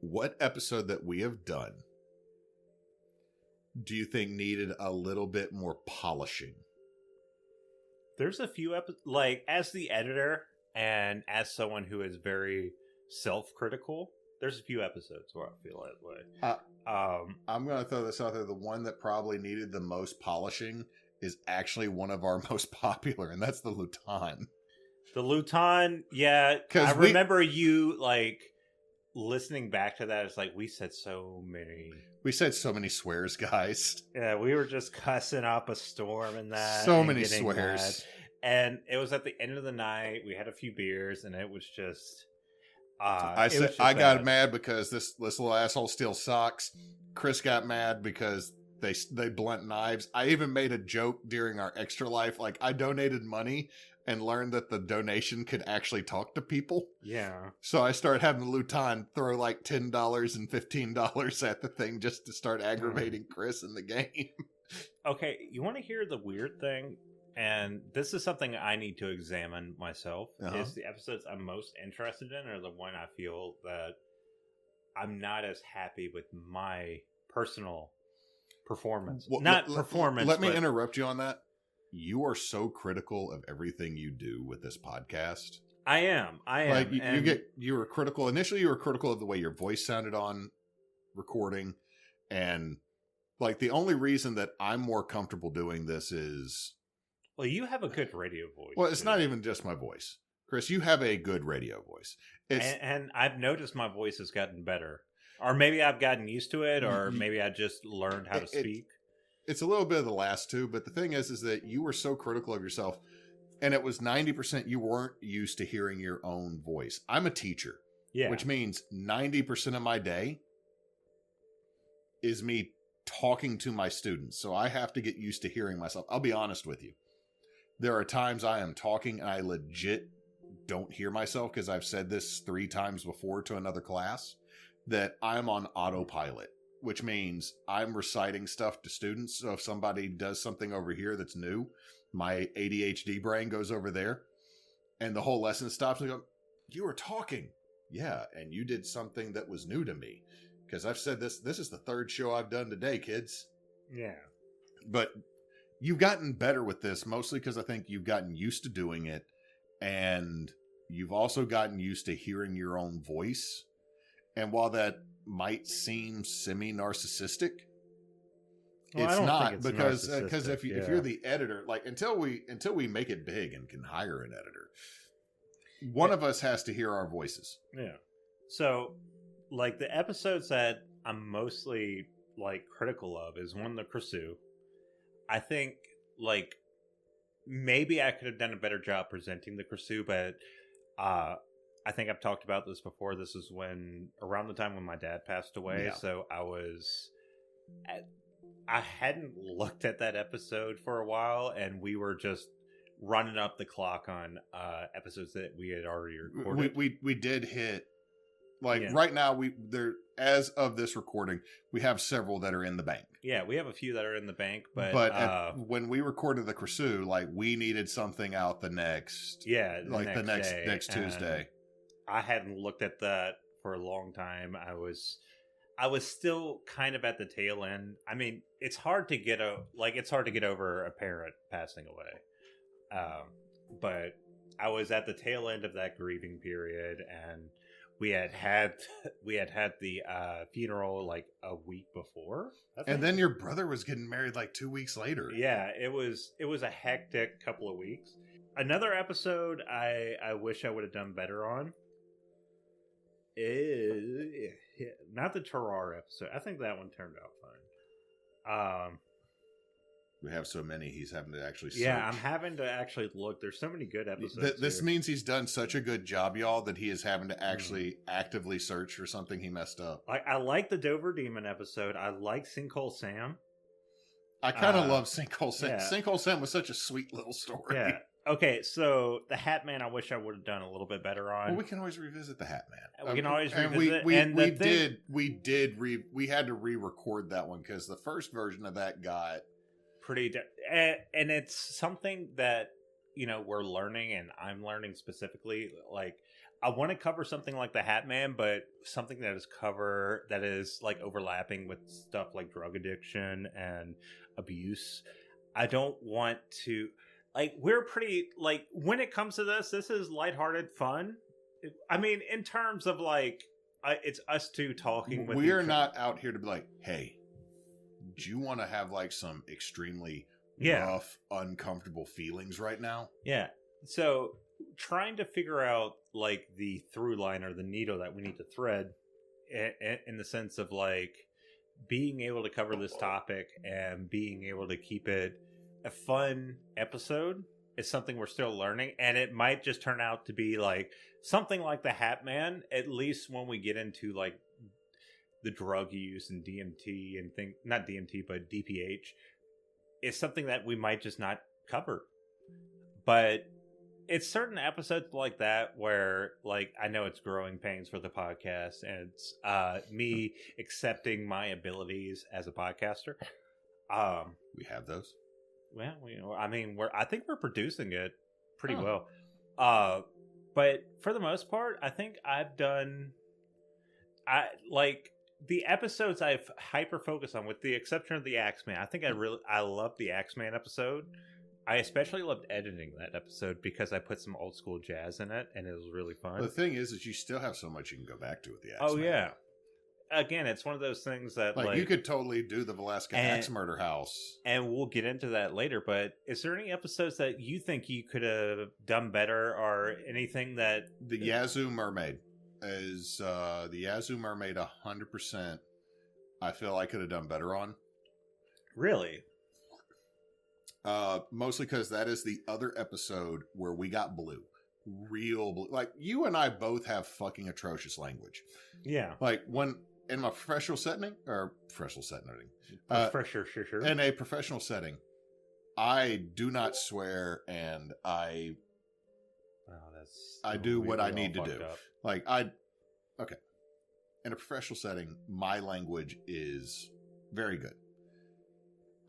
What episode that we have done do you think needed a little bit more polishing? There's a few like, as the editor and as someone who is very self-critical, there's a few episodes where I feel that way. I'm going to throw this out there. The one that probably needed the most polishing is actually one of our most popular, and that's the Luton. The Luton, yeah. I remember you, like, listening back to that. It's like, we said so many swears, guys. Yeah, we were just cussing up a storm in that. So many swears. Mad. And it was at the end of the night. We had a few beers, and it was just... I got mad because this little asshole steals socks. Chris got mad because... They blunt knives. I even made a joke during our Extra Life. Like, I donated money and learned that the donation could actually talk to people. Yeah. So I started having Luton throw like $10 and $15 at the thing just to start aggravating Chris in the game. Okay, you want to hear the weird thing? and this is something I need to examine myself, Uh-huh. is the episodes I'm most interested in are the one I feel that I'm not as happy with my personal performance. Well, Not performance, Let me but interrupt you on that. You are so critical of everything you do with this podcast. I am. Like you were critical. Initially, you were critical of the way your voice sounded on recording, and like the only reason that I'm more comfortable doing this is, well, you have a good radio voice. well, it's too. not even just my voice, Chris. You have a good radio voice. It's And I've noticed my voice has gotten better. Or maybe I've gotten used to it, or maybe I just learned how to speak. It's a little bit of the last two, but the thing is that you were so critical of yourself, and it was 90% you weren't used to hearing your own voice. I'm a teacher, Yeah. which means 90% of my day is me talking to my students. So I have to get used to hearing myself. I'll be honest with you. There are times I am talking and I legit don't hear myself because I've said this 3 times before to another class, that I'm on autopilot, which means I'm reciting stuff to students. So if somebody does something over here that's new, my ADHD brain goes over there and the whole lesson stops and I go, you were talking. Yeah. And you did something that was new to me because I've said this is the 3rd show I've done today, kids. Yeah. But you've gotten better with this, mostly because I think you've gotten used to doing it. And you've also gotten used to hearing your own voice. And while that might seem semi-narcissistic, Well, I it's don't not, think it's because narcissistic, if you're the editor, like until we make it big and can hire an editor, one of us has to hear our voices. Yeah. So, like, the episodes that I'm mostly, like, critical of is one, the Creusot. I think, like, maybe I could have done a better job presenting the Creusot, but I think I've talked about this before. This is around the time when my dad passed away. Yeah. So I hadn't looked at that episode for a while, and we were just running up the clock on episodes that we had already recorded. We did hit, like, Yeah. right now as of this recording, we have several that are in the bank. Yeah, we have a few that are in the bank, but when we recorded the Creusot, like, we needed something out the next next Tuesday. I hadn't looked at that for a long time. I was still kind of at the tail end. I mean, it's hard to get over a parent passing away. But I was at the tail end of that grieving period, and we had the funeral like a week before, and then your brother was getting married like 2 weeks later. Yeah, it was a hectic couple of weeks. Another episode I wish I would have done better on is not the Terrar episode. I think that one turned out fine. We have so many, he's having to actually search. Yeah, I'm having to actually look. There's so many good episodes. This means he's done such a good job, y'all, that he is having to actually actively search for something he messed up. I like the Dover Demon episode. I like Sinkhole Sam. I kind of love Sinkhole Sam. Yeah. Sinkhole Sam was such a sweet little story. Yeah. Okay, so the Hat Man, I wish I would have done a little bit better on. Well, we can always revisit the Hat Man. We can always and revisit it. We had to re-record that one because the first version of that got and it's something that we're learning, and I'm learning specifically. Like, I want to cover something like the Hat Man, but something that is like overlapping with stuff like drug addiction and abuse. I don't want to. Like, we're pretty, like, when it comes to this is lighthearted fun. I mean, in terms of, like, it's us two talking with We're not out here to be like, hey, do you want to have, like, some extremely rough, uncomfortable feelings right now? Yeah. So, trying to figure out, like, the through line or the needle that we need to thread in the sense of, like, being able to cover this topic and being able to keep it a fun episode is something we're still learning, and it might just turn out to be like something like the Hat Man, at least when we get into like the drug use and DMT and not DMT but DPH, is something that we might just not cover. But it's certain episodes like that where, like, I know it's growing pains for the podcast, and it's me accepting my abilities as a podcaster. We have those. Well, I mean, I think we're producing it pretty Oh. well. But for the most part, I think I've done. I like the episodes I've hyper focused on, with the exception of the Axeman. I think I love the Axeman episode. I especially loved editing that episode because I put some old school jazz in it, and it was really fun. The thing is you still have so much you can go back to with the axe. Oh yeah. Again, it's one of those things that like you could totally do the Velasquez Axe Murder House, and we'll get into that later. But is there any episodes that you think you could have done better, or anything that the Yazoo Mermaid is the Yazoo Mermaid 100%? I feel I could have done better on. Really? Mostly because that is the other episode where we got blue. Real blue. Like, you and I both have fucking atrocious language. Yeah. Like, when in my professional setting, in a professional setting, I do not swear, and I do what I need to do. Like, okay. In a professional setting, my language is very good.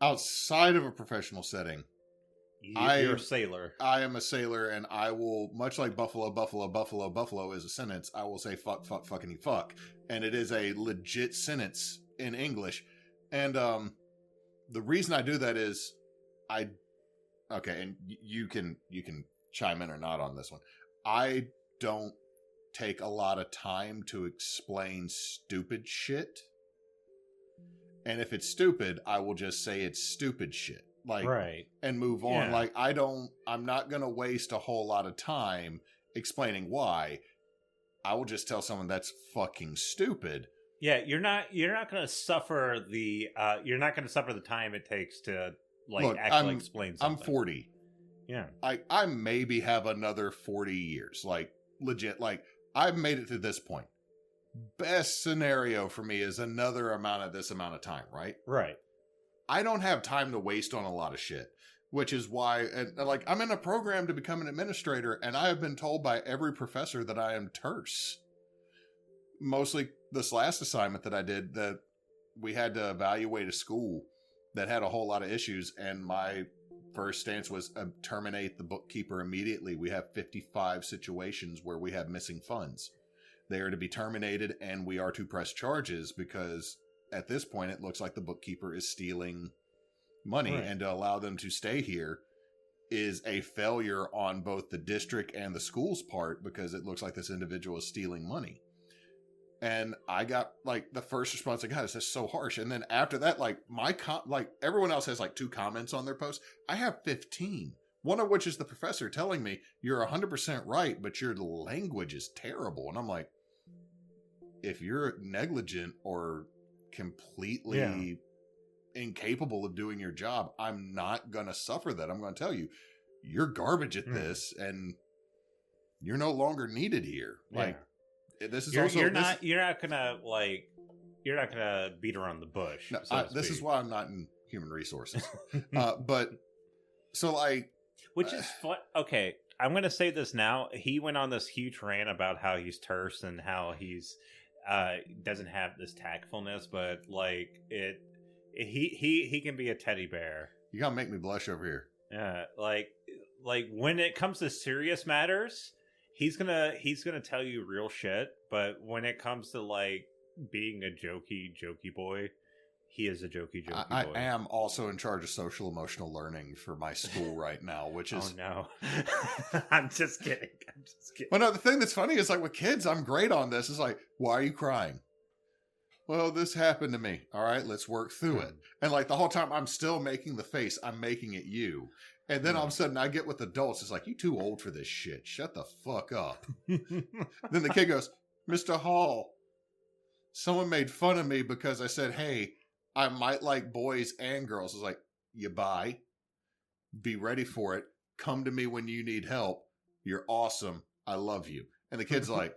Outside of a professional setting, you're a sailor. I am a sailor, and I will, much like buffalo is a sentence, I will say fuck, fuckity fuck. And it is a legit sentence in English. And the reason I do that is and you can chime in or not on this one. I don't take a lot of time to explain stupid shit. And if it's stupid, I will just say it's stupid shit. Like, right. And move on. Yeah. Like, I'm not going to waste a whole lot of time explaining why. I will just tell someone that's fucking stupid. Yeah, you're not going to suffer the time it takes to explain something. I'm 40. Yeah. I maybe have another 40 years. Like, legit. Like, I've made it to this point. Best scenario for me is another amount of time, right? Right. I don't have time to waste on a lot of shit, which is why, like, I'm in a program to become an administrator, and I have been told by every professor that I am terse. Mostly this last assignment that I did, that we had to evaluate a school that had a whole lot of issues, and my first stance was terminate the bookkeeper immediately. We have 55 situations where we have missing funds. They are to be terminated, and we are to press charges because at this point it looks like the bookkeeper is stealing money, right. And to allow them to stay here is a failure on both the district and the school's part because it looks like this individual is stealing money. And I got, like, the first response I got is that's so harsh. And then after that, like, everyone else has like 2 comments on their post. I have 15. One of which is the professor telling me you're 100% right, but your language is terrible. And I'm like, if you're negligent or completely incapable of doing your job, I'm not going to suffer that. I'm going to tell you, you're garbage at this, and you're no longer needed here. Like, this is you're not gonna beat around the bush. No, this is why I'm not in human resources. But so, like, which is fun. Okay, I'm gonna say this now. He went on this huge rant about how he's terse and how he's doesn't have this tactfulness, but like he can be a teddy bear. You gotta make me blush over here. Yeah, like when it comes to serious matters, he's gonna tell you real shit. But when it comes to like being a jokey boy, he is a jokey boy. I am also in charge of social emotional learning for my school right now, which is... Oh, no. I'm just kidding. Well, no, the thing that's funny is, like, with kids, I'm great on this. It's like, why are you crying? Well, this happened to me. All right, let's work through it. And, like, the whole time, I'm still making the face. I'm making it you. And then all of a sudden, I get with adults. It's like, you too old for this shit. Shut the fuck up. Then the kid goes, Mr. Hall, someone made fun of me because I said, hey, I might like boys and girls. It's like, you buy, be ready for it. Come to me when you need help. You're awesome. I love you. And the kid's like,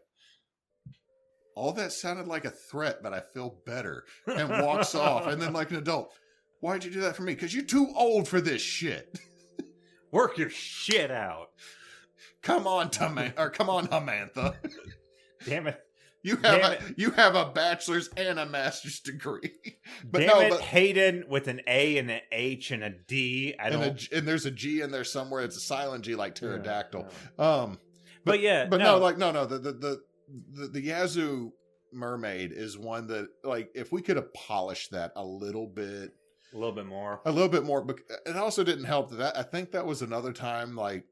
all that sounded like a threat, but I feel better. And walks off. And then like an adult, why'd you do that for me? Because you're too old for this shit. Work your shit out. Come on, Samantha. Damn it. You have a bachelor's and a master's degree. But Damn it, Hayden with an A and an H and a D. And there's a G in there somewhere. It's a silent G like pterodactyl. No. But the Yazoo mermaid is one that, like, if we could have polished that a little bit more. But it also didn't help that I think that was another time, like,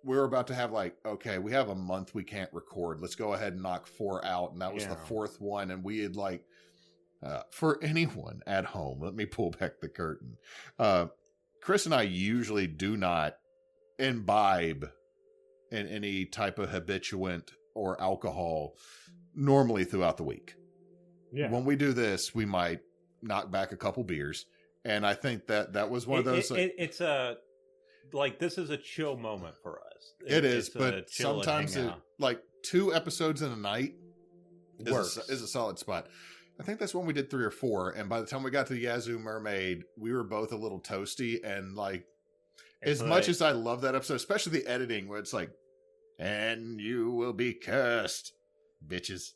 we were about to have, like, okay, we have a month we can't record. Let's go ahead and knock 4 out. And that was the 4th one. And we had, like, for anyone at home, let me pull back the curtain. Chris and I usually do not imbibe in any type of habituant or alcohol normally throughout the week. Yeah. When we do this, we might knock back a couple beers. And I think that was one of those. It's a... Like, this is a chill moment for us. It is, but sometimes like 2 episodes in a night is a solid spot. I think that's when we did 3 or 4, and by the time we got to the Yazoo Mermaid, we were both a little toasty, and, like, much as I love that episode, especially the editing where it's like, and you will be cursed, bitches.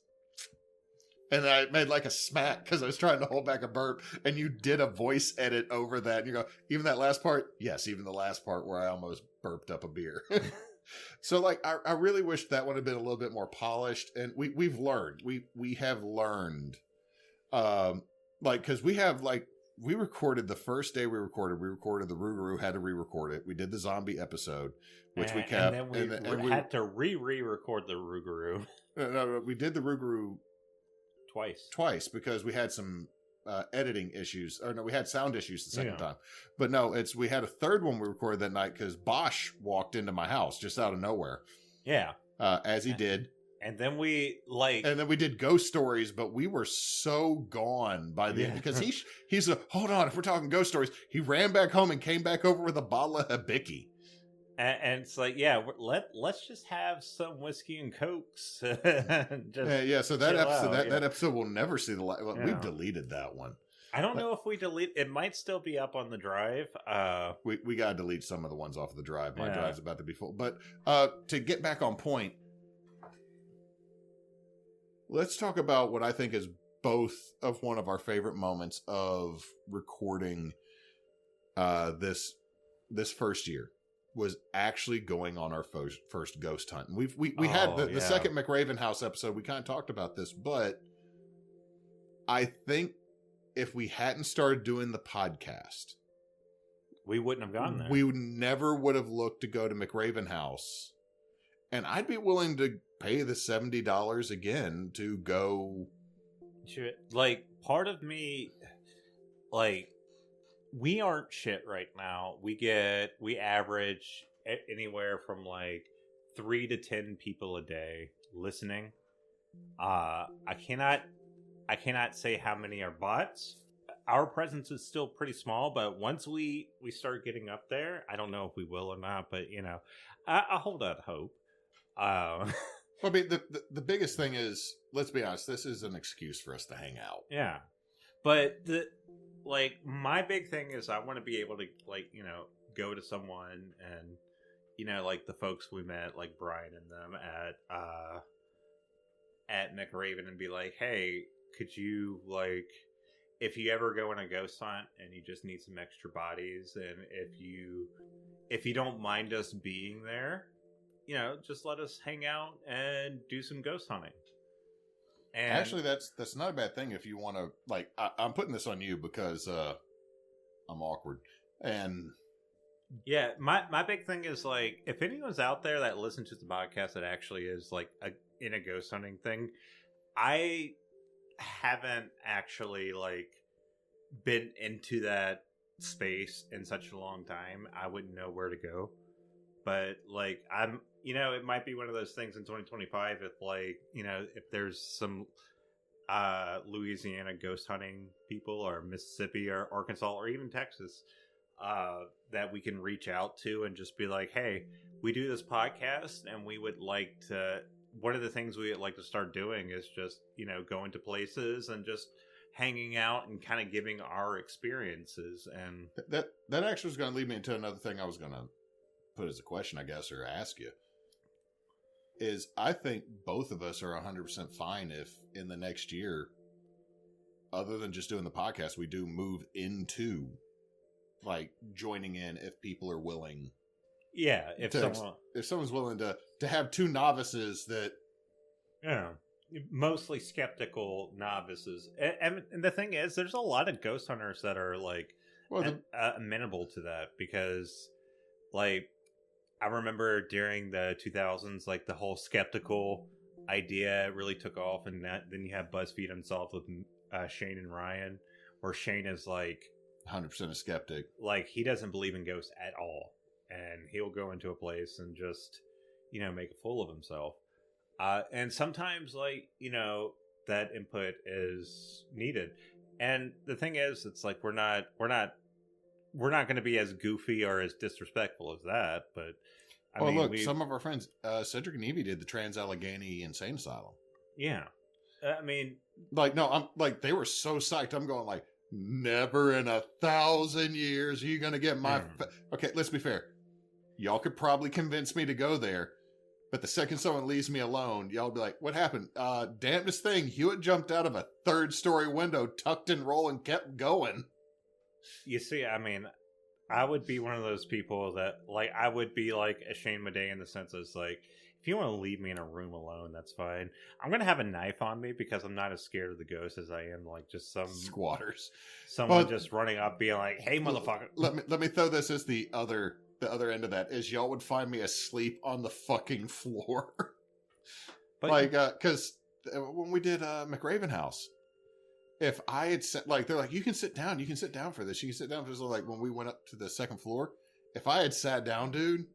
And I made like a smack because I was trying to hold back a burp, and you did a voice edit over that. And you go, even that last part? Yes, even the last part where I almost burped up a beer. So, like, I really wish that would have been a little bit more polished. And we've learned. We have learned. Like, because we have, like, we recorded the first day we recorded the Rougarou, had to re-record it. We did the zombie episode, which we kept. And then we had to re-record the Rougarou. No, we did the Rougarou twice because we had some editing issues. Or no, we had sound issues the second time. But no, we had a third one we recorded that night because Bosch walked into my house just out of nowhere. Yeah. As he did. And then we did ghost stories, but we were so gone by the end because he's hold on, if we're talking ghost stories, he ran back home and came back over with a bottle of Hibiki. And it's like, let's just have some whiskey and cokes. So that episode will never see the light. Well, we've deleted that one. I don't know if we delete. It might still be up on the drive. We gotta delete some of the ones off of the drive. My drive's about to be full. But to get back on point, let's talk about what I think is both of one of our favorite moments of recording this first year. Was actually going on our first ghost hunt. And we had the second McRaven House episode. We kind of talked about this, but I think if we hadn't started doing the podcast, we wouldn't have gone there. We never would have looked to go to McRaven House. And I'd be willing to pay the $70 again to go. Like, part of me, like, we aren't shit right now. We average anywhere from like 3 to 10 people a day listening. I cannot say how many are bots. Our presence is still pretty small, but once we start getting up there, I don't know if we will or not, but I hold out hope. Well, I mean, the biggest thing is, let's be honest, this is an excuse for us to hang out. Yeah. But like, my big thing is I want to be able to, like, go to someone and, like the folks we met, like Brian and them at McRaven, and be like, hey, could you, like, if you ever go on a ghost hunt and you just need some extra bodies, and if you don't mind us being there, just let us hang out and do some ghost hunting. And actually, that's not a bad thing if you want to, like, I'm putting this on you because I'm awkward. And yeah, my big thing is, like, if anyone's out there that listens to the podcast that actually is, like, in a ghost hunting thing, I haven't actually, like, been into that space in such a long time. I wouldn't know where to go. But, like, I'm, it might be one of those things in 2025 if, like, if there's some Louisiana ghost hunting people, or Mississippi or Arkansas or even Texas, that we can reach out to and just be like, hey, we do this podcast and we would like to, one of the things we would like to start doing is just, going to places and just hanging out and kind of giving our experiences. And that actually was going to lead me into another thing I was going to put as a question, I guess, or ask you. is I think both of us are 100% fine if in the next year, other than just doing the podcast, we do move into like joining in if people are willing. Yeah, if someone's willing to have two novices that, mostly skeptical novices, and the thing is, there's a lot of ghost hunters that are like amenable to that, because like I remember during the 2000s, like the whole skeptical idea really took off, and then you have BuzzFeed Unsolved with Shane and Ryan, where Shane is like 100% a skeptic. Like he doesn't believe in ghosts at all, and he'll go into a place and just make a fool of himself. And sometimes, like, that input is needed. And the thing is, it's like we're not going to be as goofy or as disrespectful as that. But I mean, look, some of our friends, Cedric and Evie, did the Trans-Allegheny Insane Asylum. Yeah, I mean, like, no, I'm like, they were so psyched. I'm going like, never in 1,000 years are you going to get my. Okay, let's be fair. Y'all could probably convince me to go there. But the second someone leaves me alone, y'all be like, what happened? Damnedest thing, Hewitt jumped out of a 3rd-story window, tucked and roll, and kept going. You see, I mean, I would be one of those people that, like, I would be like a Shane Madej in the sense of, like, if you want to leave me in a room alone, that's fine. I'm going to have a knife on me because I'm not as scared of the ghost as I am, like, just some... squatters. Someone just running up being like, hey, motherfucker. Let me throw this as the other end of that, is y'all would find me asleep on the fucking floor. But like, because when we did McRaven House, if I had said, like, they're like, you can sit down for this. You can sit down for this. Like, when we went up to the 2nd floor, if I had sat down, dude,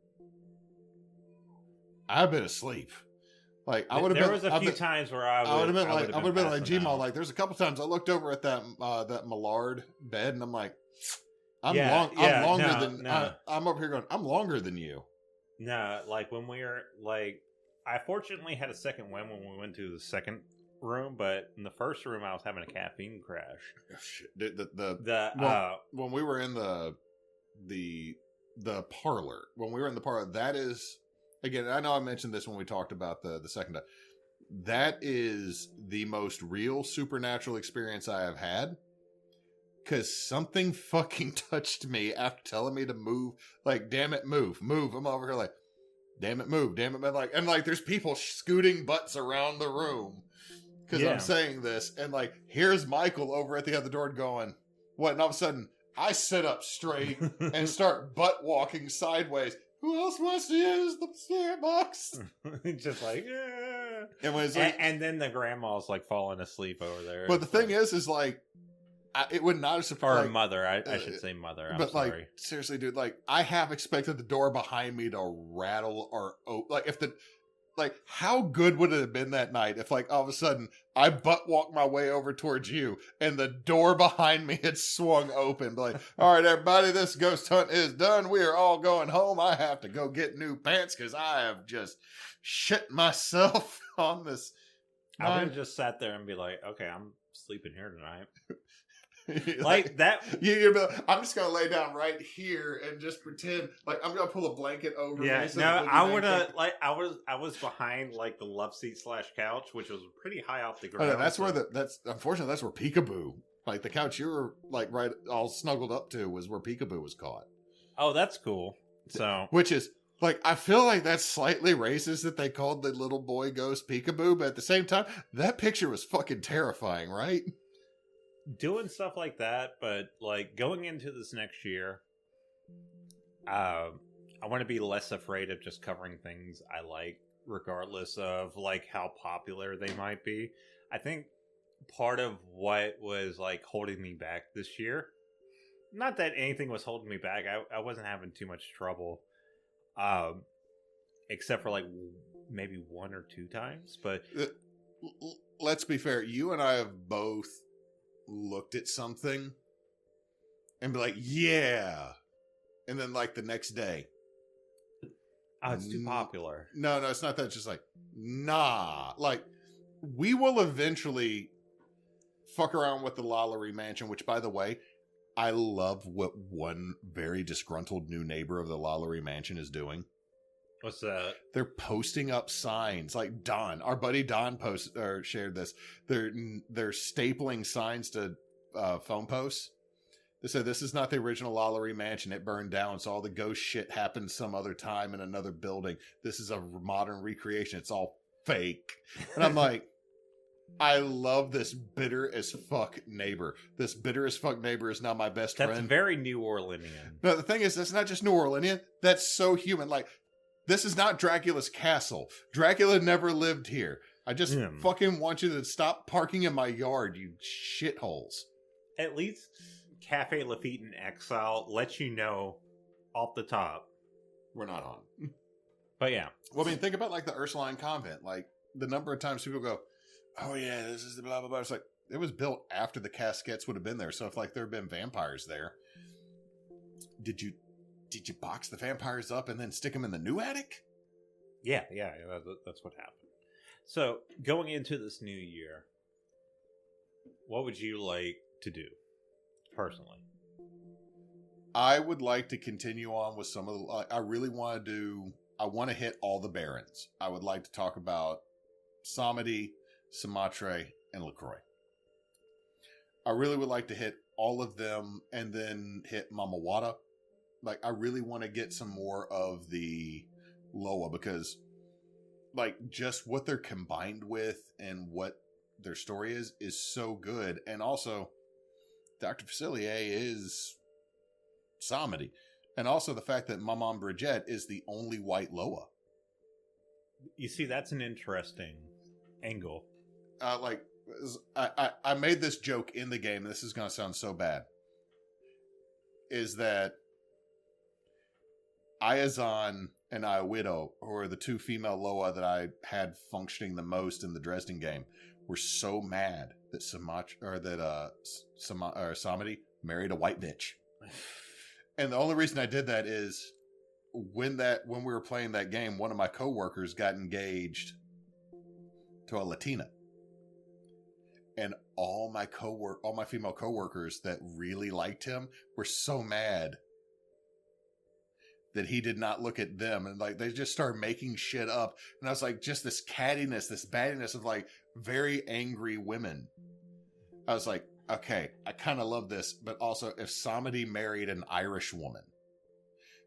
I've been asleep. Like, I would have been. There was a few times where I would have been like Gmail. Like, there's a couple times I looked over at that Millard bed, and I'm like, I'm over here going, I'm longer than you. No, like when we were like, I fortunately had a second win when we went to the second room, but in the first room I was having a caffeine crash. Oh, shit. When we were in the parlor, that is, again, I know I mentioned this when we talked about the second time. That is the most real supernatural experience I have had. Because something fucking touched me after telling me to move. Like, damn it, move. I'm over here like, damn it, move. Like, and like, there's people scooting butts around the room. Because I'm saying this. And like, here's Michael over at the other door going, what? And all of a sudden, I sit up straight and start butt walking sideways. Who else wants to use the spirit box? Just like, and then the grandma's like falling asleep over there. But the thing is like, it would not have surprised. Or mother, I should say mother. I'm sorry. Like, seriously, dude, like, I have expected the door behind me to rattle or open. Like, if how good would it have been that night if, like, all of a sudden I butt walked my way over towards you and the door behind me had swung open? But like, all right, everybody, this ghost hunt is done. We are all going home. I have to go get new pants because I have just shit myself on this. I would have just sat there and be like, okay, I'm sleeping here tonight. Like that. I'm just gonna lay down right here and just pretend like I'm gonna pull a blanket over me. Yeah, no, I would have like I was behind like the love seat / couch, which was pretty high off the ground. That's where unfortunately that's where Peekaboo, like the couch you were like right all snuggled up to, was where Peekaboo was caught. Oh, that's cool. So, which is like, I feel like that's slightly racist that they called the little boy ghost Peekaboo, but at the same time, that picture was fucking terrifying, right? Doing stuff like that, but like going into this next year, I want to be less afraid of just covering things I like, regardless of like how popular they might be. I think part of what was like holding me back this year, not that anything was holding me back, I wasn't having too much trouble, except for like maybe 1 or 2 times. But let's be fair, you and I have both looked at something and be like, yeah, and then like the next day, oh, it's too popular. No, it's not that. It's just like, nah, like we will eventually fuck around with the Lalaurie Mansion, which, by the way, I love what one very disgruntled new neighbor of the Lalaurie Mansion is doing. What's that? They're posting up signs like Don, our buddy Don, shared this. They're stapling signs to phone posts. They said this is not the original Lalaurie Mansion. It burned down, so all the ghost shit happened some other time in another building. This is a modern recreation. It's all fake. And I'm like, I love this bitter as fuck neighbor. This bitter as fuck neighbor is now my best friend. That's very New Orleanian. No, the thing is, that's not just New Orleanian. That's so human. Like, this is not Dracula's castle. Dracula never lived here. I just fucking want you to stop parking in my yard, you shitholes. At least Cafe Lafitte in Exile lets you know off the top. We're not on. But yeah. Well, I mean, think about like the Ursuline convent. Like, the number of times people go, oh yeah, this is the blah, blah, blah. It's like, it was built after the Casquettes would have been there. So if like there had been vampires there, did you box the vampires up and then stick them in the new attic? Yeah, that's what happened. So going into this new year, what would you like to do personally? I would like to continue on with some of the, I really want to hit all the barons. I would like to talk about Samedi, Sumatra, and LaCroix. I really would like to hit all of them and then hit Mamawata. Like, I really want to get some more of the Loa because, like, just what they're combined with and what their story is so good. And also, Dr. Facilier is Samedi. And also the fact that Maman Bridget is the only white Loa. You see, that's an interesting angle. I made this joke in the game, and this is going to sound so bad, is that Ayazan and Ayawido, who are the two female Loa that I had functioning the most in the Dresden game, were so mad that Samedi married a white bitch. And the only reason I did that is when we were playing that game, one of my coworkers got engaged to a Latina. And all my female coworkers that really liked him were so mad that he did not look at them, and like they just started making shit up. And I was like, just this cattiness, this baddiness of like very angry women. I was like, okay, I kind of love this, but also if Samedi married an Irish woman,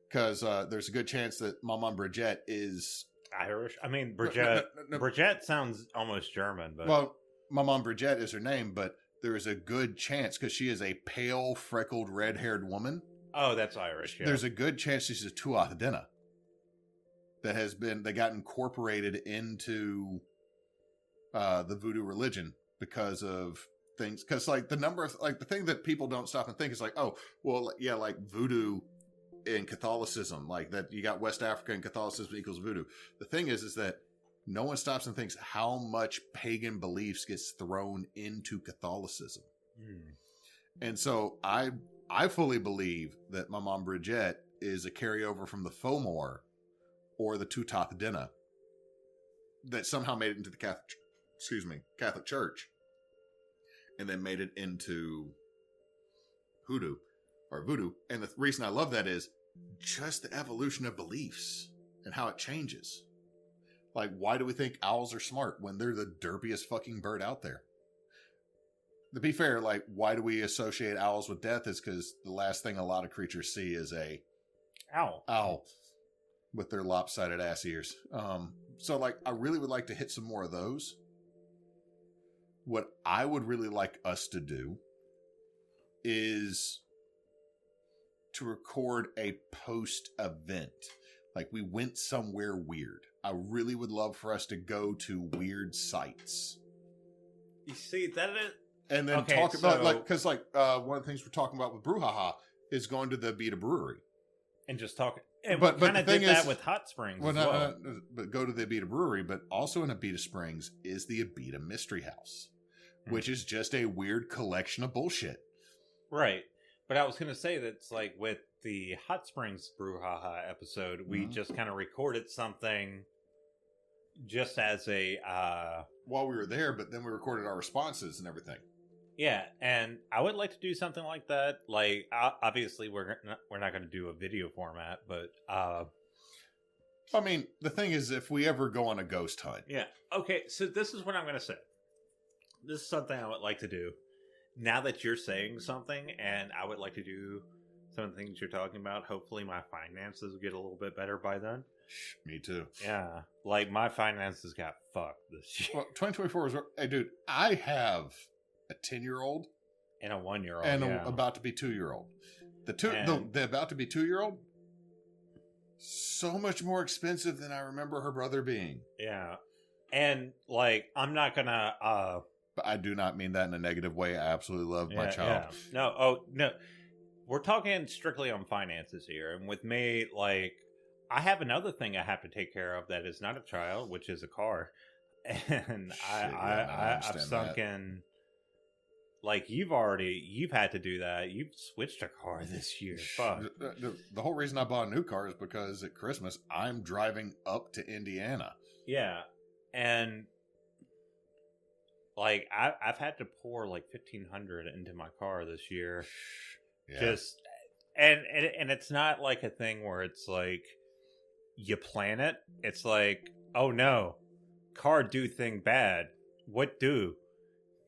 because there's a good chance that Maman Bridget is Irish. I mean, Bridget. No. Bridget sounds almost German, but well, Maman Bridget is her name, but there is a good chance because she is a pale, freckled, red-haired woman. Oh, that's Irish. Yeah. There's a good chance she's a Tuatha Dena that got incorporated into the voodoo religion because of things. Because like the number of like the thing that people don't stop and think is like, oh, well, yeah, like voodoo in Catholicism, like that you got West Africa and Catholicism equals voodoo. The thing is that no one stops and thinks how much pagan beliefs gets thrown into Catholicism. And so I fully believe that Maman Bridget is a carryover from the Fomor or the Tuatha Dena that somehow made it into the Catholic Church and then made it into hoodoo or voodoo. And the reason I love that is just the evolution of beliefs and how it changes. Like, why do we think owls are smart when they're the derpiest fucking bird out there? To be fair, like, why do we associate owls with death is because the last thing a lot of creatures see is a owl with their lopsided ass ears. So, like, I really would like to hit some more of those. What I would really like us to do is to record a post-event. Like, we went somewhere weird. I really would love for us to go to weird sites. You see, that is... And then talk about, like, because, like, one of the things we're talking about with Brouhaha is going to the Abita Brewery. And just talking. And but we kind of the did thing that is, with Hot Springs well, as well. But go to the Abita Brewery, but also in Abita Springs is the Abita Mystery House, which is just a weird collection of bullshit. Right. But I was going to say that it's like with the Hot Springs Brouhaha episode, we just kind of recorded something just as a... while we were there, but then we recorded our responses and everything. Yeah, and I would like to do something like that. Like, obviously, we're not going to do a video format, but I mean, the thing is, if we ever go on a ghost hunt, Yeah. Okay, so this is what I'm going to say. This is something I would like to do. Now that you're saying something, and I would like to do some of the things you're talking about, hopefully my finances get a little bit better by then. me too. Yeah. Like, my finances got fucked this year. Well, 2024 is. Hey, dude, I have a 10-year-old And a 1-year-old. and yeah. a about to be 2-year-old. The And- about to be 2-year-old, so much more expensive than I remember her brother being. Yeah. And, like, I'm not going to... But I do not mean that in a negative way. I absolutely love my Yeah, child. yeah. No, oh no, we're talking strictly on finances here, and with me, like, I have another thing I have to take care of that is not a child, which is a car, and I've understand sunk that. in. Like you've had to do that. You've switched a car this year. Fuck. The whole reason I bought a new car is because at Christmas I'm driving up to Indiana. Yeah, and like I've had to pour like $1,500 into my car this year. Yeah. Just and it's not like a thing where it's like you plan it. It's like, oh no, car do thing bad. What do?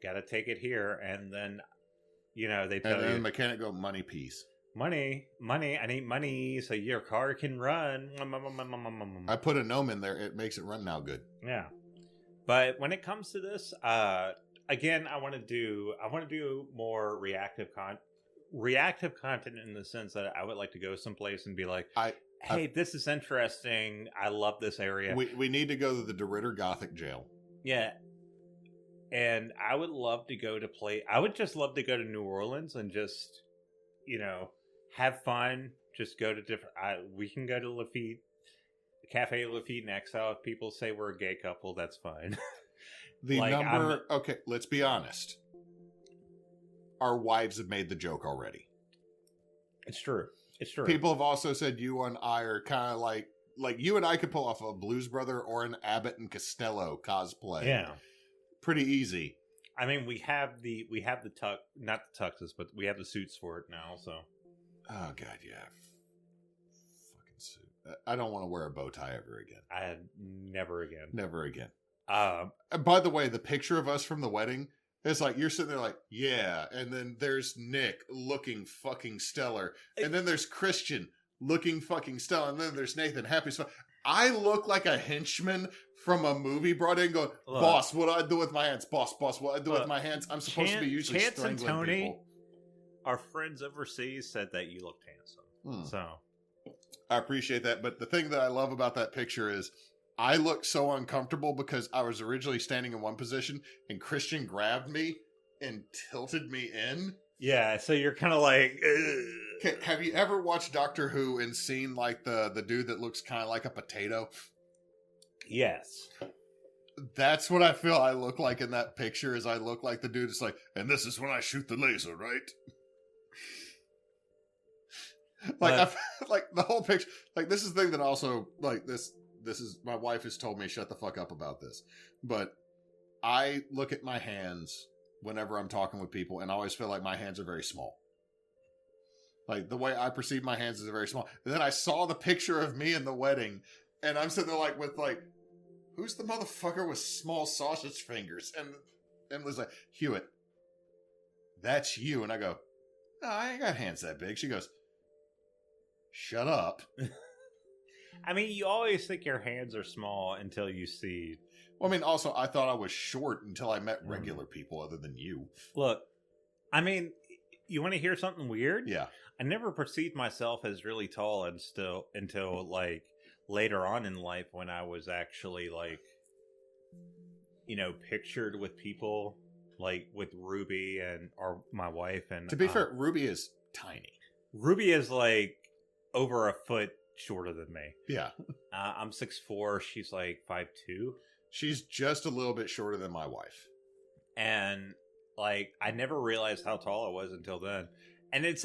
Got to take it here, and then they tell and then you the mechanic go money piece. money. I need money so your car can run. I put a gnome in there. It makes it run now good. Yeah. But when it comes to this, again, I want to do more reactive content in the sense that I would like to go someplace and be like, hey, this is interesting. I love this area. We need to go to the DeRitter Gothic Jail. Yeah. And I would love to go to I would just love to go to New Orleans and just, have fun. Just go to different. We can go to Lafitte. Cafe Lafitte and Exile. If people say we're a gay couple, that's fine. Okay, let's be honest. Our wives have made the joke already. It's true. It's true. People have also said you and I are kind of like you and I could pull off a Blues Brother or an Abbott and Costello cosplay. Yeah. Pretty easy. I mean, we have the not the tuxes, but we have the suits for it now, so. Oh, God, yeah. Fucking suit. I don't want to wear a bow tie ever again. Never again. Never again. And by the way, the picture of us from the wedding, it's like, you're sitting there like, yeah, and then there's Nick looking fucking stellar, and then there's Christian looking fucking stellar, and then there's Nathan happy as fuck. I look like a henchman from a movie brought in going, boss, what do I do with my hands? Boss, what do I do with my hands? I'm supposed to be usually Chance strangling and Tony, people. Our friends overseas said that you looked handsome. So I appreciate that, but the thing that I love about that picture is I look so uncomfortable because I was originally standing in one position and Christian grabbed me and tilted me in. Yeah, so you're kind of like... Okay, have you ever watched Doctor Who and seen like the dude that looks kind of like a potato? Yes. That's what I feel I look like in that picture. Is I look like the dude that's like, and this is when I shoot the laser, right? Like the whole picture. Like, this is the thing that also, like, this is, my wife has told me shut the fuck up about this, but I look at my hands whenever I'm talking with people and I always feel like my hands are very small. Like, the way I perceive my hands is very small. And then I saw the picture of me in the wedding and I'm sitting there like with like, who's the motherfucker with small sausage fingers? And Emily's like, Hewitt, that's you. And I go, no, I ain't got hands that big. She goes, shut up. I mean, you always think your hands are small until you see... Well, I mean, also, I thought I was short until I met regular people other than you. Look, I mean, you want to hear something weird? Yeah. I never perceived myself as really tall until like later on in life when I was actually like, pictured with people like with Ruby or my wife. And to be fair, Ruby is tiny. Ruby is like over a foot shorter than me. Yeah. I'm 6'4". She's like 5'2". She's just a little bit shorter than my wife. And like, I never realized how tall I was until then. And it's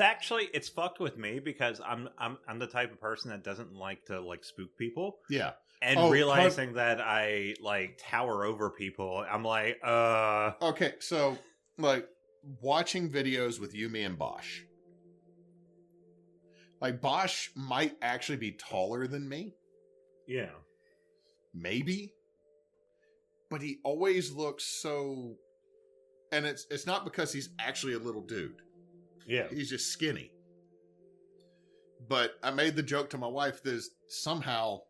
fucked with me because I'm the type of person that doesn't like to like spook people. Yeah. And realizing that I like tower over people, I'm like, Okay, so like watching videos with Yumi and Bosch. Like, Bosch might actually be taller than me. Yeah. Maybe. But he always looks so... And it's not because he's actually a little dude. Yeah. He's just skinny. But I made the joke to my wife that somehow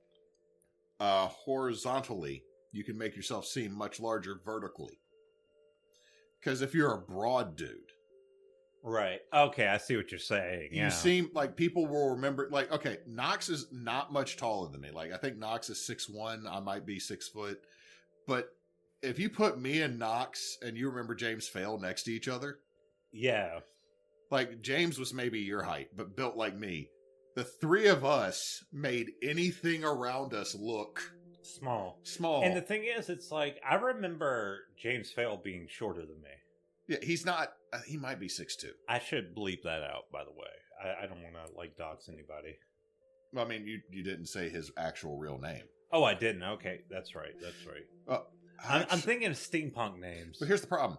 horizontally you can make yourself seem much larger vertically. Because if you're a broad dude... Right. Okay, I see what you're saying. You seem like people will remember... Like, okay, Knox is not much taller than me. Like, I think Knox is 6'1". I might be 6 foot. But... if you put me and Knox and you remember James Fail next to each other. Yeah. Like James was maybe your height, but built like me. The three of us made anything around us look small. And the thing is, it's like, I remember James Fail being shorter than me. Yeah, he's not, he might be 6'2". I should bleep that out, by the way. I don't want to, like, dox anybody. Well, I mean, you didn't say his actual real name. Oh, I didn't. Okay, that's right. I'm thinking of steampunk names. But here's the problem.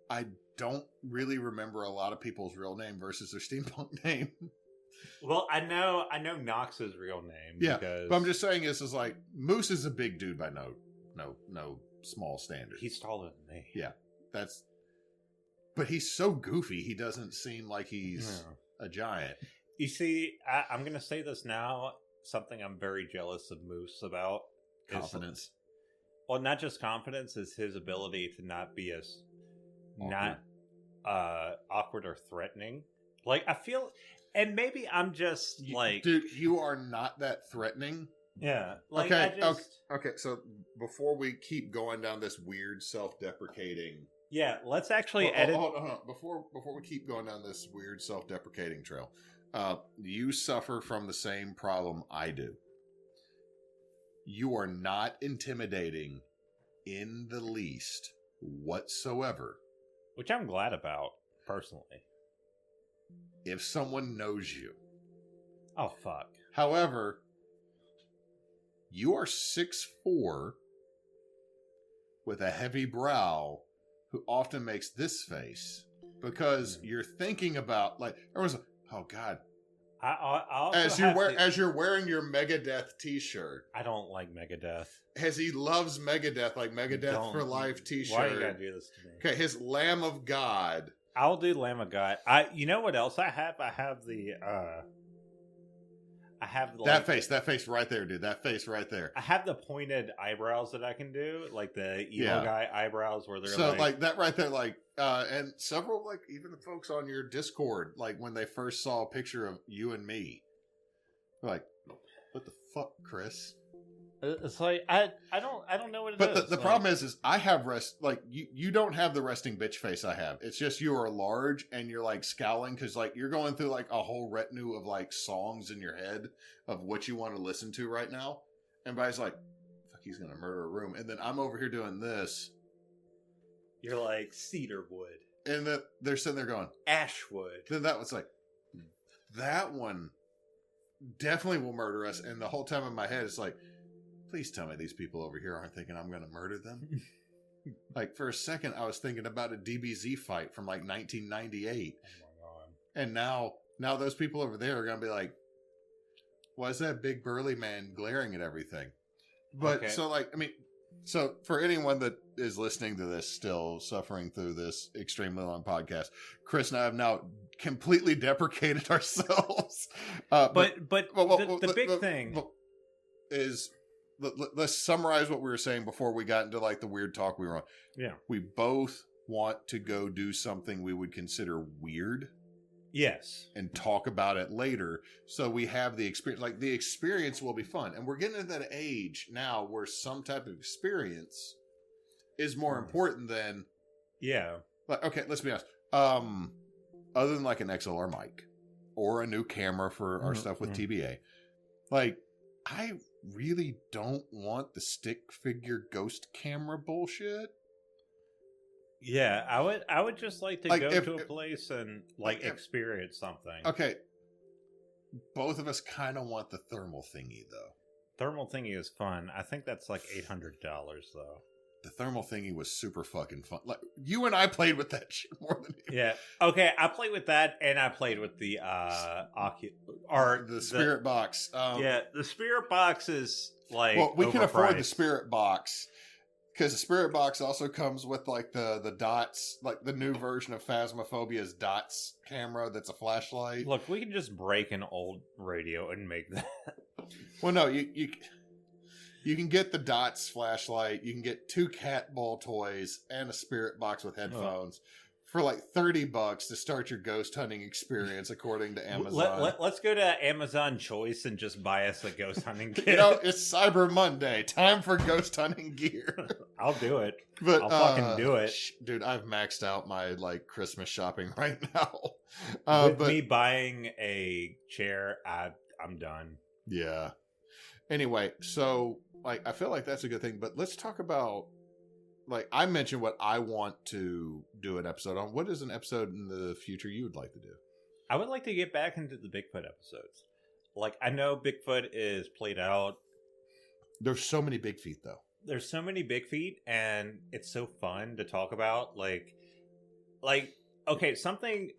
I don't really remember a lot of people's real name versus their steampunk name. Well, I know Knox's real name. Yeah, because but I'm just saying is like Moose is a big dude by no small standard. He's taller than me. Yeah, but he's so goofy. He doesn't seem like he's a giant. You see, I'm going to say this now. Something I'm very jealous of Moose about. Confidence. Well, not just confidence, is his ability to not be as awkward. not awkward or threatening. Like, I feel, and maybe I'm just like, dude, you are not that threatening. Yeah. Like, Okay. So before we keep going down this weird self-deprecating, yeah, let's actually edit. Hold on. Before we keep going down this weird self-deprecating trail, you suffer from the same problem I do. You are not intimidating in the least whatsoever. Which I'm glad about, personally. If someone knows you. Oh, fuck. However, you are 6'4", with a heavy brow, who often makes this face because you're thinking about, like, everyone's like, oh God. As you're wearing your Megadeth t-shirt. I don't like Megadeth. As he loves Megadeth, like Megadeth for Life t-shirt. Why you gotta do this to me? Okay, his Lamb of God. I'll do Lamb of God. You know what else I have? I have the that face right there, dude. That face right there. I have the pointed eyebrows that I can do, like the evil guy eyebrows, where they're so like that right there, like and several, like, even the folks on your Discord, like when they first saw a picture of you and me, they're like, what the fuck, Chris? It's like I don't know what it is. But the problem is I have you don't have the resting bitch face I have. It's just you are large and you're like scowling because like you're going through like a whole retinue of like songs in your head of what you want to listen to right now. And everybody's like, fuck, he's gonna murder a room. And then I'm over here doing this. You're like cedar wood. And then they're sitting there going, Ashwood. Then that was like, that one definitely will murder us. And the whole time in my head it's like, please tell me these people over here aren't thinking I'm going to murder them. Like, for a second, I was thinking about a DBZ fight from, like, 1998. Oh, my God. And now those people over there are going to be like, why is that big burly man glaring at everything? But, so, like, I mean, so for anyone that is listening to this still, suffering through this extremely long podcast, Chris and I have now completely deprecated ourselves. The big thing is... Let's summarize what we were saying before we got into like the weird talk we were on. Yeah. We both want to go do something we would consider weird. Yes. And talk about it later. So we have the experience. Like, the experience will be fun. And we're getting to that age now where some type of experience is more important than... Yeah. Like, okay, let's be honest. Other than like an XLR mic or a new camera for our stuff with TBA. Like, I really don't want the stick figure ghost camera bullshit. Yeah, I would just like to go to a place and like experience something. Okay. Both of us kind of want the thermal thingy though. Thermal thingy is fun. I think that's like $800 though. The thermal thingy was super fucking fun. Like, you and I played with that shit more than you. Yeah. Okay, I played with that, and I played with the the spirit box. The spirit box is like Well, we can afford the overpriced. spirit box because the spirit box also comes with like the dots, like the new version of Phasmophobia's dots camera that's a flashlight. Look, we can just break an old radio and make that. Well, no, you can get the dots flashlight. You can get 2 cat ball toys and a spirit box with headphones for like $30 to start your ghost hunting experience, according to Amazon. Let's go to Amazon Choice and just buy us a ghost hunting kit. You know, it's Cyber Monday. Time for ghost hunting gear. I'll do it. But I'll fucking do it. Dude, I've maxed out my like Christmas shopping right now. With me buying a chair, I'm done. Yeah. Anyway, so like I feel like that's a good thing, but let's talk about like I mentioned what I want to do an episode on. What is an episode in the future you would like to do? I would like to get back into the Bigfoot episodes. Like, I know Bigfoot is played out. There's so many big feet though. There's so many big feet, and it's so fun to talk about. Like, okay, something.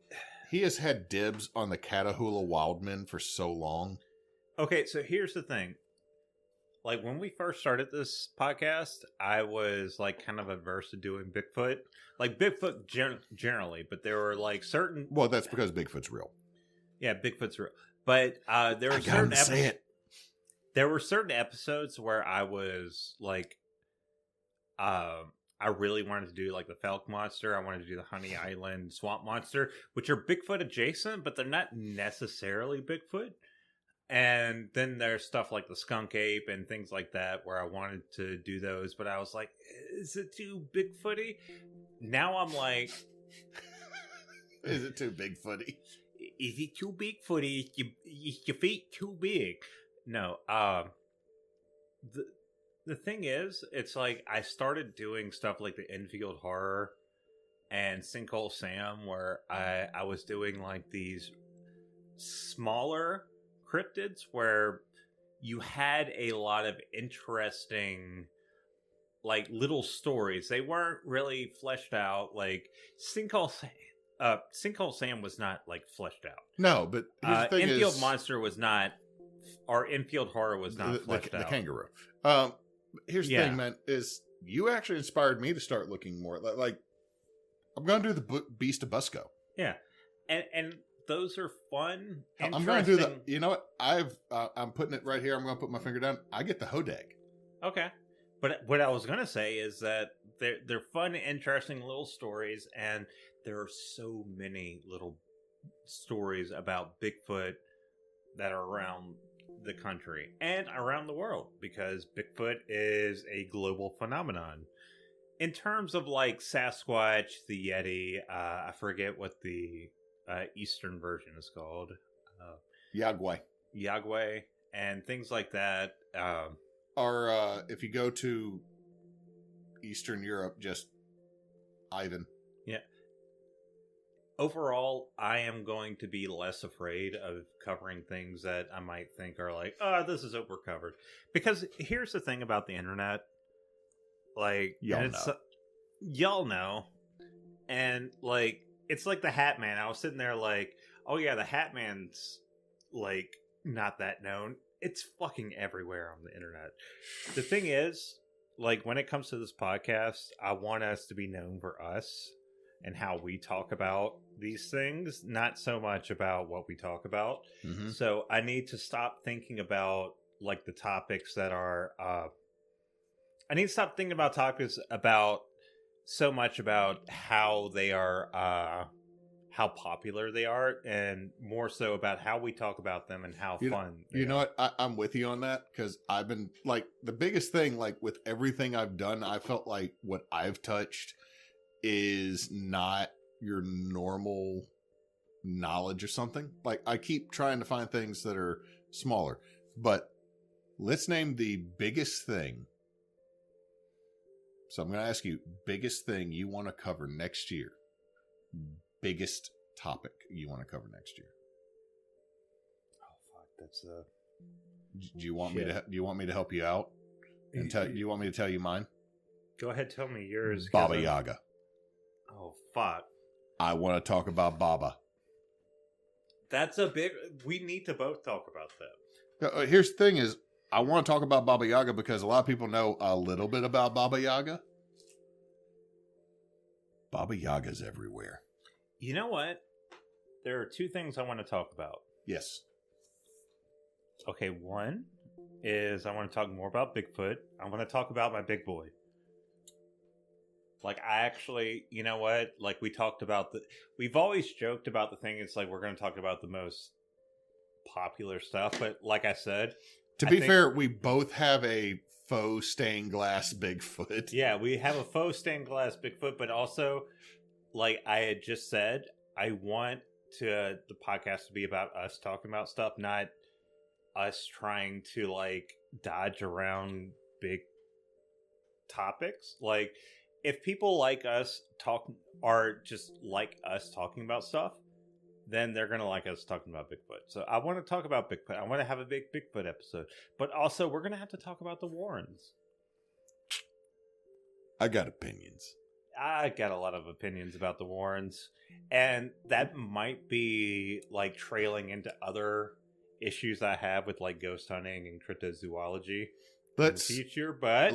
He has had dibs on the Catahoula Wildmen for so long. Okay, so here's the thing. Like, when we first started this podcast, I was, like, kind of adverse to doing Bigfoot. Like, Bigfoot generally, but there were, like, certain... Well, that's because Bigfoot's real. Yeah, Bigfoot's real. But there were certain episodes... There were certain episodes where I was, like... I really wanted to do, like, the Felk Monster. I wanted to do the Honey Island Swamp Monster, which are Bigfoot adjacent, but they're not necessarily Bigfoot. And then there's stuff like the skunk ape and things like that where I wanted to do those, but I was like, is it too Bigfooty? Now I'm like, is it too Bigfooty? Is it too Bigfooty? Is your feet too big? No. The thing is, it's like I started doing stuff like the Enfield Horror and Sinkhole Sam where I was doing like these smaller cryptids where you had a lot of interesting like little stories. They weren't really fleshed out. Like Sinkhole Sam was not like fleshed out. No, but the thing Enfield is, Monster was not, or Enfield Horror was not fleshed out. The kangaroo. Here's the thing, man, is you actually inspired me to start looking more like I'm going to do the Beast of Busco. Yeah, and those are fun. I'm going to do the. You know what? I'm putting it right here. I'm going to put my finger down. I get the Hodag. Okay, but what I was going to say is that they're fun, interesting little stories, and there are so many little stories about Bigfoot that are around the country and around the world because Bigfoot is a global phenomenon. In terms of like Sasquatch, the Yeti, I forget what the Eastern version is called. Yagway, and things like that. Or if you go to Eastern Europe, just Ivan. Yeah. Overall, I am going to be less afraid of covering things that I might think are like, oh, this is overcovered. Because here's the thing about the internet. Like, y'all know. And, like, it's like the Hat Man. I was sitting there like, oh, yeah, the Hat Man's, like, not that known. It's fucking everywhere on the internet. The thing is, like, when it comes to this podcast, I want us to be known for us and how we talk about these things, not so much about what we talk about. Mm-hmm. So I need to stop thinking about, like, the topics that are... I need to stop thinking about topics about so much about how they are, how popular they are, and more so about how we talk about them and how fun. You know what? I'm with you on that because I've been like the biggest thing, like with everything I've done, I felt like what I've touched is not your normal knowledge or something. Like I keep trying to find things that are smaller, but let's name the biggest thing. So I'm going to ask you, biggest thing you want to cover next year. Biggest topic you want to cover next year. Oh fuck, that's Do you want me to? Do you want me to help you out? And do you want me to tell you mine? Go ahead, tell me yours. Baba Yaga. Oh fuck. I want to talk about Baba. That's a big. We need to both talk about that. Here's the thing: is I want to talk about Baba Yaga because a lot of people know a little bit about Baba Yaga. Baba Yaga's everywhere. You know what? There are two things I want to talk about. Yes. Okay, one is I want to talk more about Bigfoot. I want to talk about my big boy. Like, I actually, you know what? Like, we talked about we've always joked about the thing. It's like, we're going to talk about the most popular stuff. But like I said, to be fair, we both have a faux stained glass Bigfoot. Yeah, we have a faux stained glass Bigfoot, but also, like I had just said, I want the podcast to be about us talking about stuff, not us trying to, like, dodge around big topics. Like, if people like us are just like us talking about stuff, then they're gonna like us talking about Bigfoot. So I want to talk about Bigfoot. I want to have a big Bigfoot episode, but also we're gonna have to talk about the Warrens. I got opinions. I got a lot of opinions about the Warrens, and that might be like trailing into other issues I have with like ghost hunting and cryptozoology in the future. But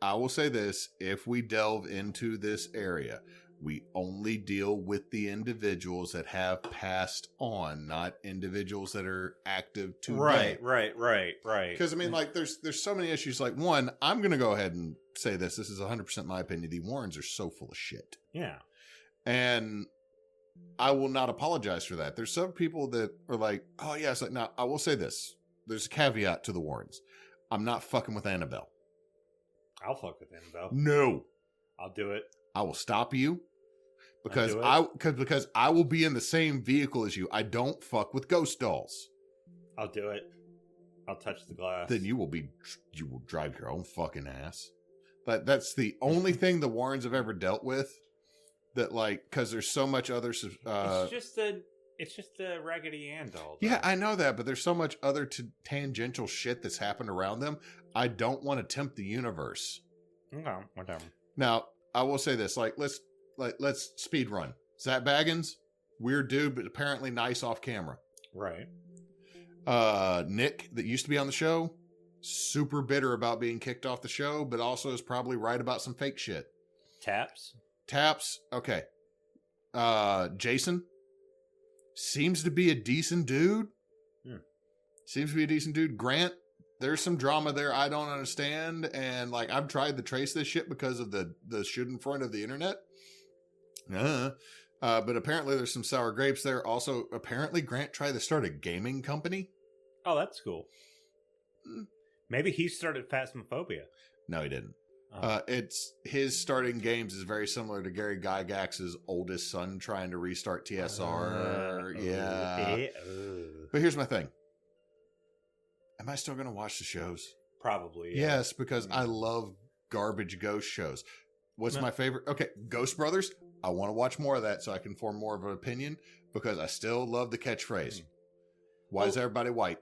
I will say this: if we delve into this area, we only deal with the individuals that have passed on, not individuals that are active today. Right. Because I mean, like, there's so many issues. Like, one, I'm going to go ahead and say this. This is 100% my opinion. The Warrens are so full of shit. Yeah, and I will not apologize for that. There's some people that are like, oh yeah, it's like, now I will say this. There's a caveat to the Warrens. I'm not fucking with Annabelle. I'll fuck with Annabelle. No, I'll do it. I will stop you. Because I will be in the same vehicle as you. I don't fuck with ghost dolls. I'll do it. I'll touch the glass. Then you will drive your own fucking ass. But that's the only thing the Warrens have ever dealt with. That, like, because there's so much other. It's just a Raggedy Ann doll. Yeah, I know that, but there's so much other tangential shit that's happened around them. I don't want to tempt the universe. Okay, whatever. Now, I will say this: let's speed run. Zach Baggins, weird dude, but apparently nice off camera. Right. Nick, that used to be on the show, super bitter about being kicked off the show, but also is probably right about some fake shit. Taps, okay. Jason seems to be a decent dude. Grant, there's some drama there I don't understand, and like I've tried to trace this shit because of the shit in front of the internet. But apparently there's some sour grapes there. Also, apparently Grant tried to start a gaming company. Oh, that's cool. Maybe he started Phasmophobia. No, he didn't. It's his starting games is very similar to Gary Gygax's oldest son trying to restart TSR. But here's my thing. Am I still going to watch the shows? Probably. Yeah. Yes, because I love garbage ghost shows. What's my favorite? Okay, Ghost Brothers. I want to watch more of that so I can form more of an opinion because I still love the catchphrase. Why is everybody white?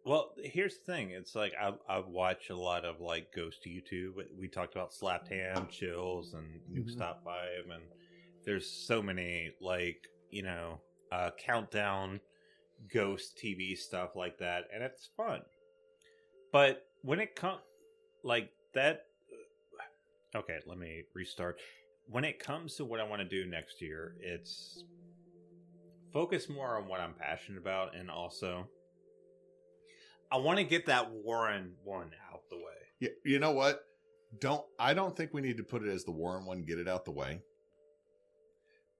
Well, here's the thing. It's like I watch a lot of like ghost YouTube. We talked about Slapped Ham, Chills, and Nuke Stop 5, and there's so many like, countdown ghost TV stuff like that, and it's fun. But when it comes like that, okay, let me restart. When it comes to what I want to do next year, it's focus more on what I'm passionate about, and also I want to get that Warren one out the way. Yeah, you know what? I don't think we need to put it as the Warren one, get it out the way.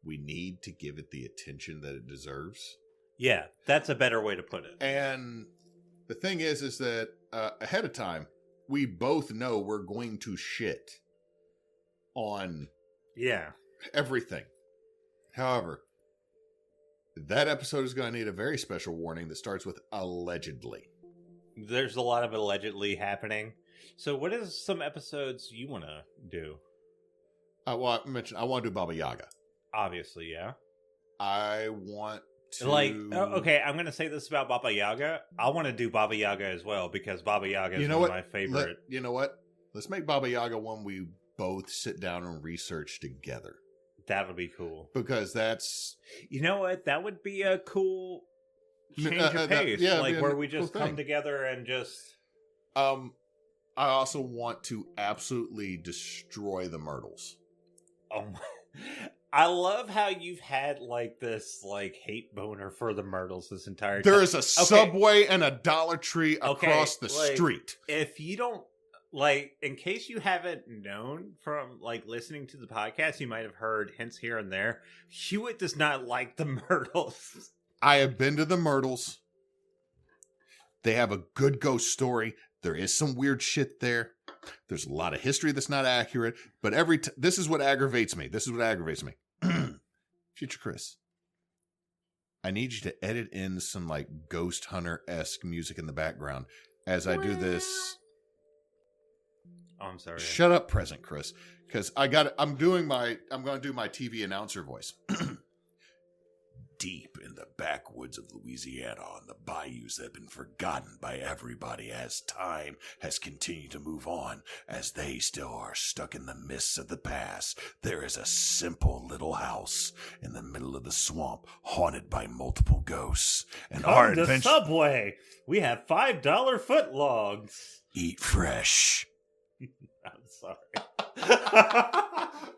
We need to give it the attention that it deserves. Yeah, that's a better way to put it. And the thing is that ahead of time, we both know we're going to shit on everything. However, that episode is going to need a very special warning that starts with allegedly. There's a lot of allegedly happening. So what is some episodes you want to do? Well, I mentioned I want to do Baba Yaga. Obviously, yeah. I want to... okay, I'm going to say this about Baba Yaga. I want to do Baba Yaga as well because Baba Yaga is one of my favorite. You know what? Let's make Baba Yaga one we both sit down and research together. That'll be cool. Because that's... You know what? That would be a cool change of pace, like where we just cool come thing. together and just. I also want to absolutely destroy the Myrtles. Oh my! I love how you've had like this like hate boner for the Myrtles this entire time. There is a Subway and a Dollar Tree across the street. If you don't like, in case you haven't known from like listening to the podcast, you might have heard hints here and there. Hewitt does not like the Myrtles. I have been to the Myrtles. They have a good ghost story. There is some weird shit there. There's a lot of history that's not accurate. But this is what aggravates me. Future Chris, I need you to edit in some like Ghost Hunter-esque music in the background as I do this. Oh, I'm sorry. Shut up, present Chris, because I'm going to do my TV announcer voice. Deep in the backwoods of Louisiana, on the bayous that have been forgotten by everybody as time has continued to move on, as they still are stuck in the mists of the past, there is a simple little house in the middle of the swamp, haunted by multiple ghosts. And our adventure. Subway. We have $5 footlogs. Eat fresh. I'm sorry.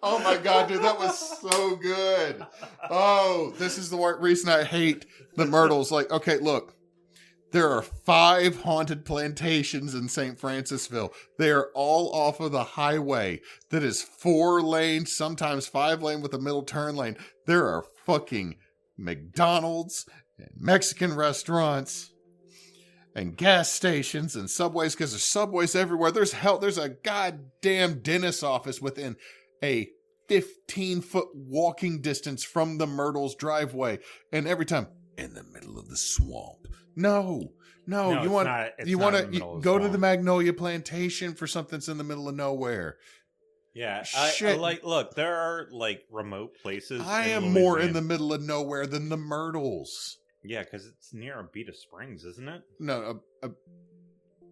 Oh my god, dude, that was so good. Oh, this is the reason I hate the Myrtles. Like, okay, look, there are 5 haunted plantations in St. Francisville. They are all off of the highway that is 4 lanes, sometimes 5 lane with a middle turn lane. There are fucking McDonald's and Mexican restaurants and gas stations and Subways, because there's Subways everywhere. There's a goddamn dentist's office within a 15-foot walking distance from the Myrtles driveway. And every time, in the middle of the swamp. No, you want to go to the Magnolia Plantation for something that's in the middle of nowhere. Yeah, look, there are like remote places. I am more in the middle of nowhere than the Myrtles. Yeah, because it's near Abita Springs, isn't it?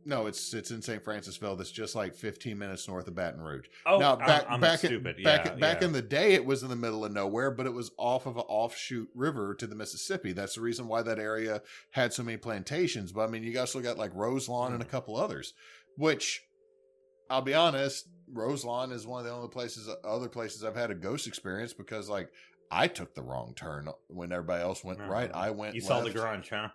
No, it's in St. Francisville. That's just like 15 minutes north of Baton Rouge. Oh, now, I'm stupid. Back in the day, it was in the middle of nowhere, but it was off of an offshoot river to the Mississippi. That's the reason why that area had so many plantations. But I mean, you also got like Roselawn and a couple others, which I'll be honest, Roselawn is one of the only other places I've had a ghost experience, because like I took the wrong turn when everybody else went right. I went You left. saw the grunge, huh?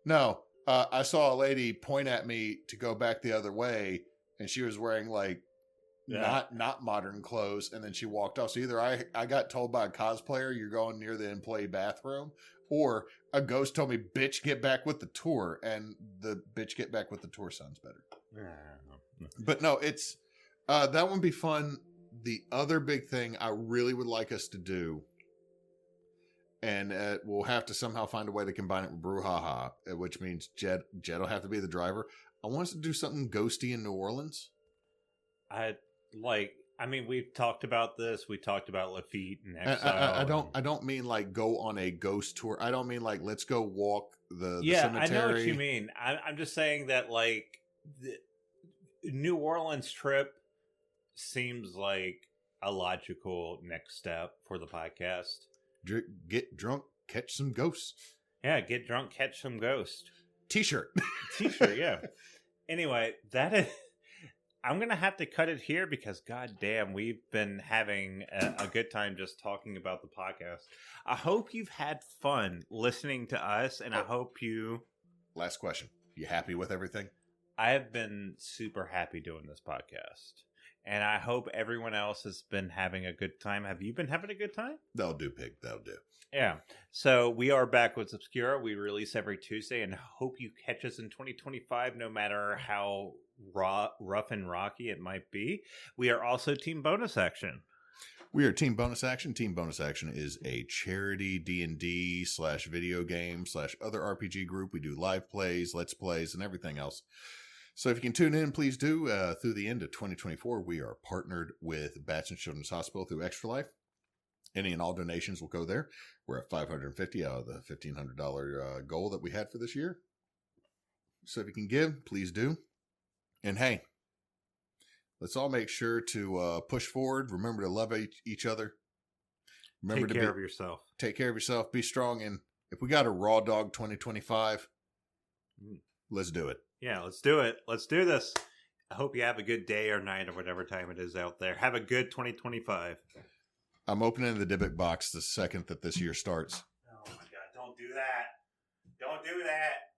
No. I saw a lady point at me to go back the other way, and she was wearing like not modern clothes, and then she walked off. So either I got told by a cosplayer, you're going near the employee bathroom, or a ghost told me, bitch, get back with the tour, and the bitch get back with the tour sounds better. But no, it's that would be fun. The other big thing I really would like us to do, and we'll have to somehow find a way to combine it with Brouhaha, which means Jed will have to be the driver. I want us to do something ghosty in New Orleans. We've talked about this. We talked about Lafitte and Exile. I don't mean like go on a ghost tour. I don't mean like let's go walk the cemetery. I know what you mean. I'm just saying that like the New Orleans trip seems like a logical next step for the podcast. Get drunk, catch some ghosts. Yeah, get drunk, catch some ghosts. T-shirt, yeah. Anyway, that is. I'm gonna have to cut it here because, goddamn, we've been having a good time just talking about the podcast. I hope you've had fun listening to us, and I hope you. Last question: you happy with everything? I have been super happy doing this podcast. And I hope everyone else has been having a good time. Have you been having a good time? They'll do, pig. They'll do. Yeah. So we are Backwoods Obscura. We release every Tuesday, and hope you catch us in 2025, no matter how rough and rocky it might be. We are also Team Bonus Action. We are Team Bonus Action. Team Bonus Action is a charity D&D / video game / other RPG group. We do live plays, let's plays, and everything else. So if you can tune in, please do. Through the end of 2024, we are partnered with Batson Children's Hospital through Extra Life. Any and all donations will go there. We're at $550 out of the $1,500 goal that we had for this year. So if you can give, please do. And hey, let's all make sure to push forward. Remember to love each other. Remember Take care of yourself. Take care of yourself. Be strong, and If we got a Raw Dog 2025, let's do it. Yeah, let's do it. Let's do this. I hope you have a good day or night or whatever time it is out there. Have a good 2025. I'm opening the Dybbuk box the second that this year starts. Oh my God, don't do that. Don't do that.